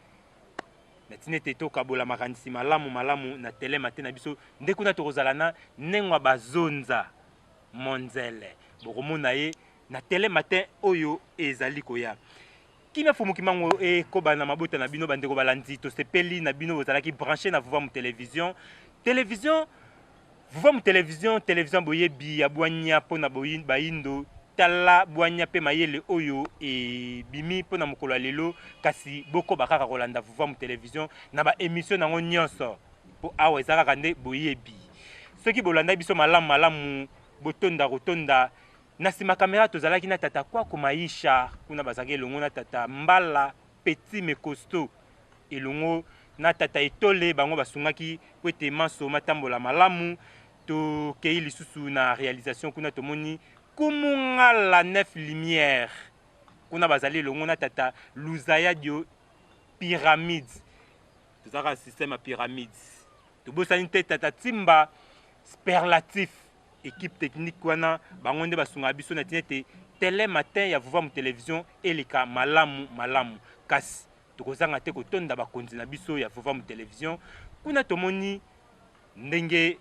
na ntina ete tokabola makanisi malamu malamu na télé matin na biso nde kuna tokozala na nengwa bazonza monzele bokomona ye na télé matin oyo ezali koya kimia Fumukimbangu ekoba na mabota na bino bandeko balandi tosepeli na bino bozalaki branché na vuvamu télévision vuvamu télévision boyebi ya bwanya mpona bayindo tala bwanya mpe mayele oyo ebimi mpona mokolo ya lelo kasi bokoba kaka kolanda vuvamu télévision na baémission nango nyonso mpo awa eza kaka nde boyebi soki bolanda biso malamu malamu botonda kotonda na nsima kamera tozalaki na tata Kwako Maisha kuna bazalaki elongo na tata Mbala Petit Mekosto elongo na tata Etole bango basungaki po ete manso matambola malamu tokei lisusu na réalisation kuna tomoni kumunga la 9 lumière kuna bazali elongo na tata Luzaya Dio Pyramide tozalaka système ya pyramide tobosani te tata Timba Superlatif équipe technique wana bango nde basunga biso na ntina ete télé matin ya vuvamu télévision eleka malamu kasi tokozanga te kotonda bakonzi na biso ya vuvamu télévision kuna tomoni ndenge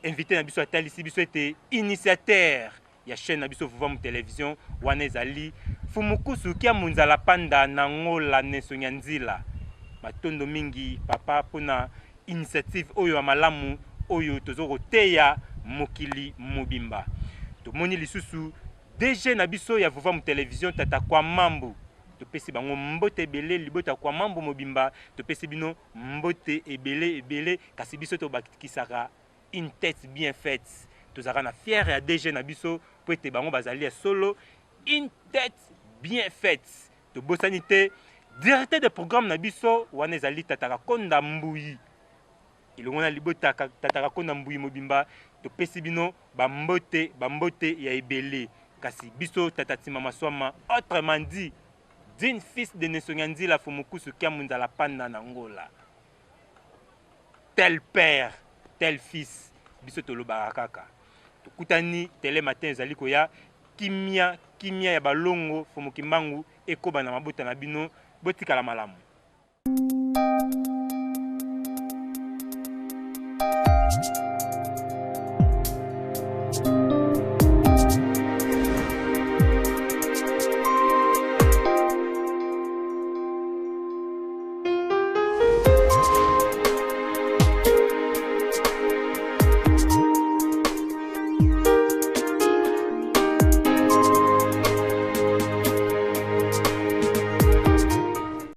invité na biso atalisi biso ete initiateur ya chaîne na biso vuvamu télévision wana ezali Fumukusu kia munzala panda na ngola nsongi ya nzila matondo mingi papa mpona initiative oyo ya malamu oyo tozokoteya mokili mobimba tomoni lisusu DG na biso ya vuvamu télévision tata Kwa Mambu topesi bango mbote ebele libota Kwa Mambu mobimba topesi bino mbote ebele kasi biso tobakisaka une tête bien faite tozalaka na fier ya DG na biso po ete bango bazali ya solo une tête bien faite tobosani te directeur de programme na biso wana ezali Tataka Konda Mbuyi ilongo na libota Tataka Konda Mbuyi mobimba topesi bino bambote ya ebele kasi biso Tatati Mama Swama autrement dit d'une fils de Nesonyanzi la Fumukusu Kiamunza la Panda na Ngola tel père tel fils biso tolobaka kaka tokutani tele matin ezali koya kimia ya balongo Fumukimbangu ekoba na mabota na bino botikala malamu.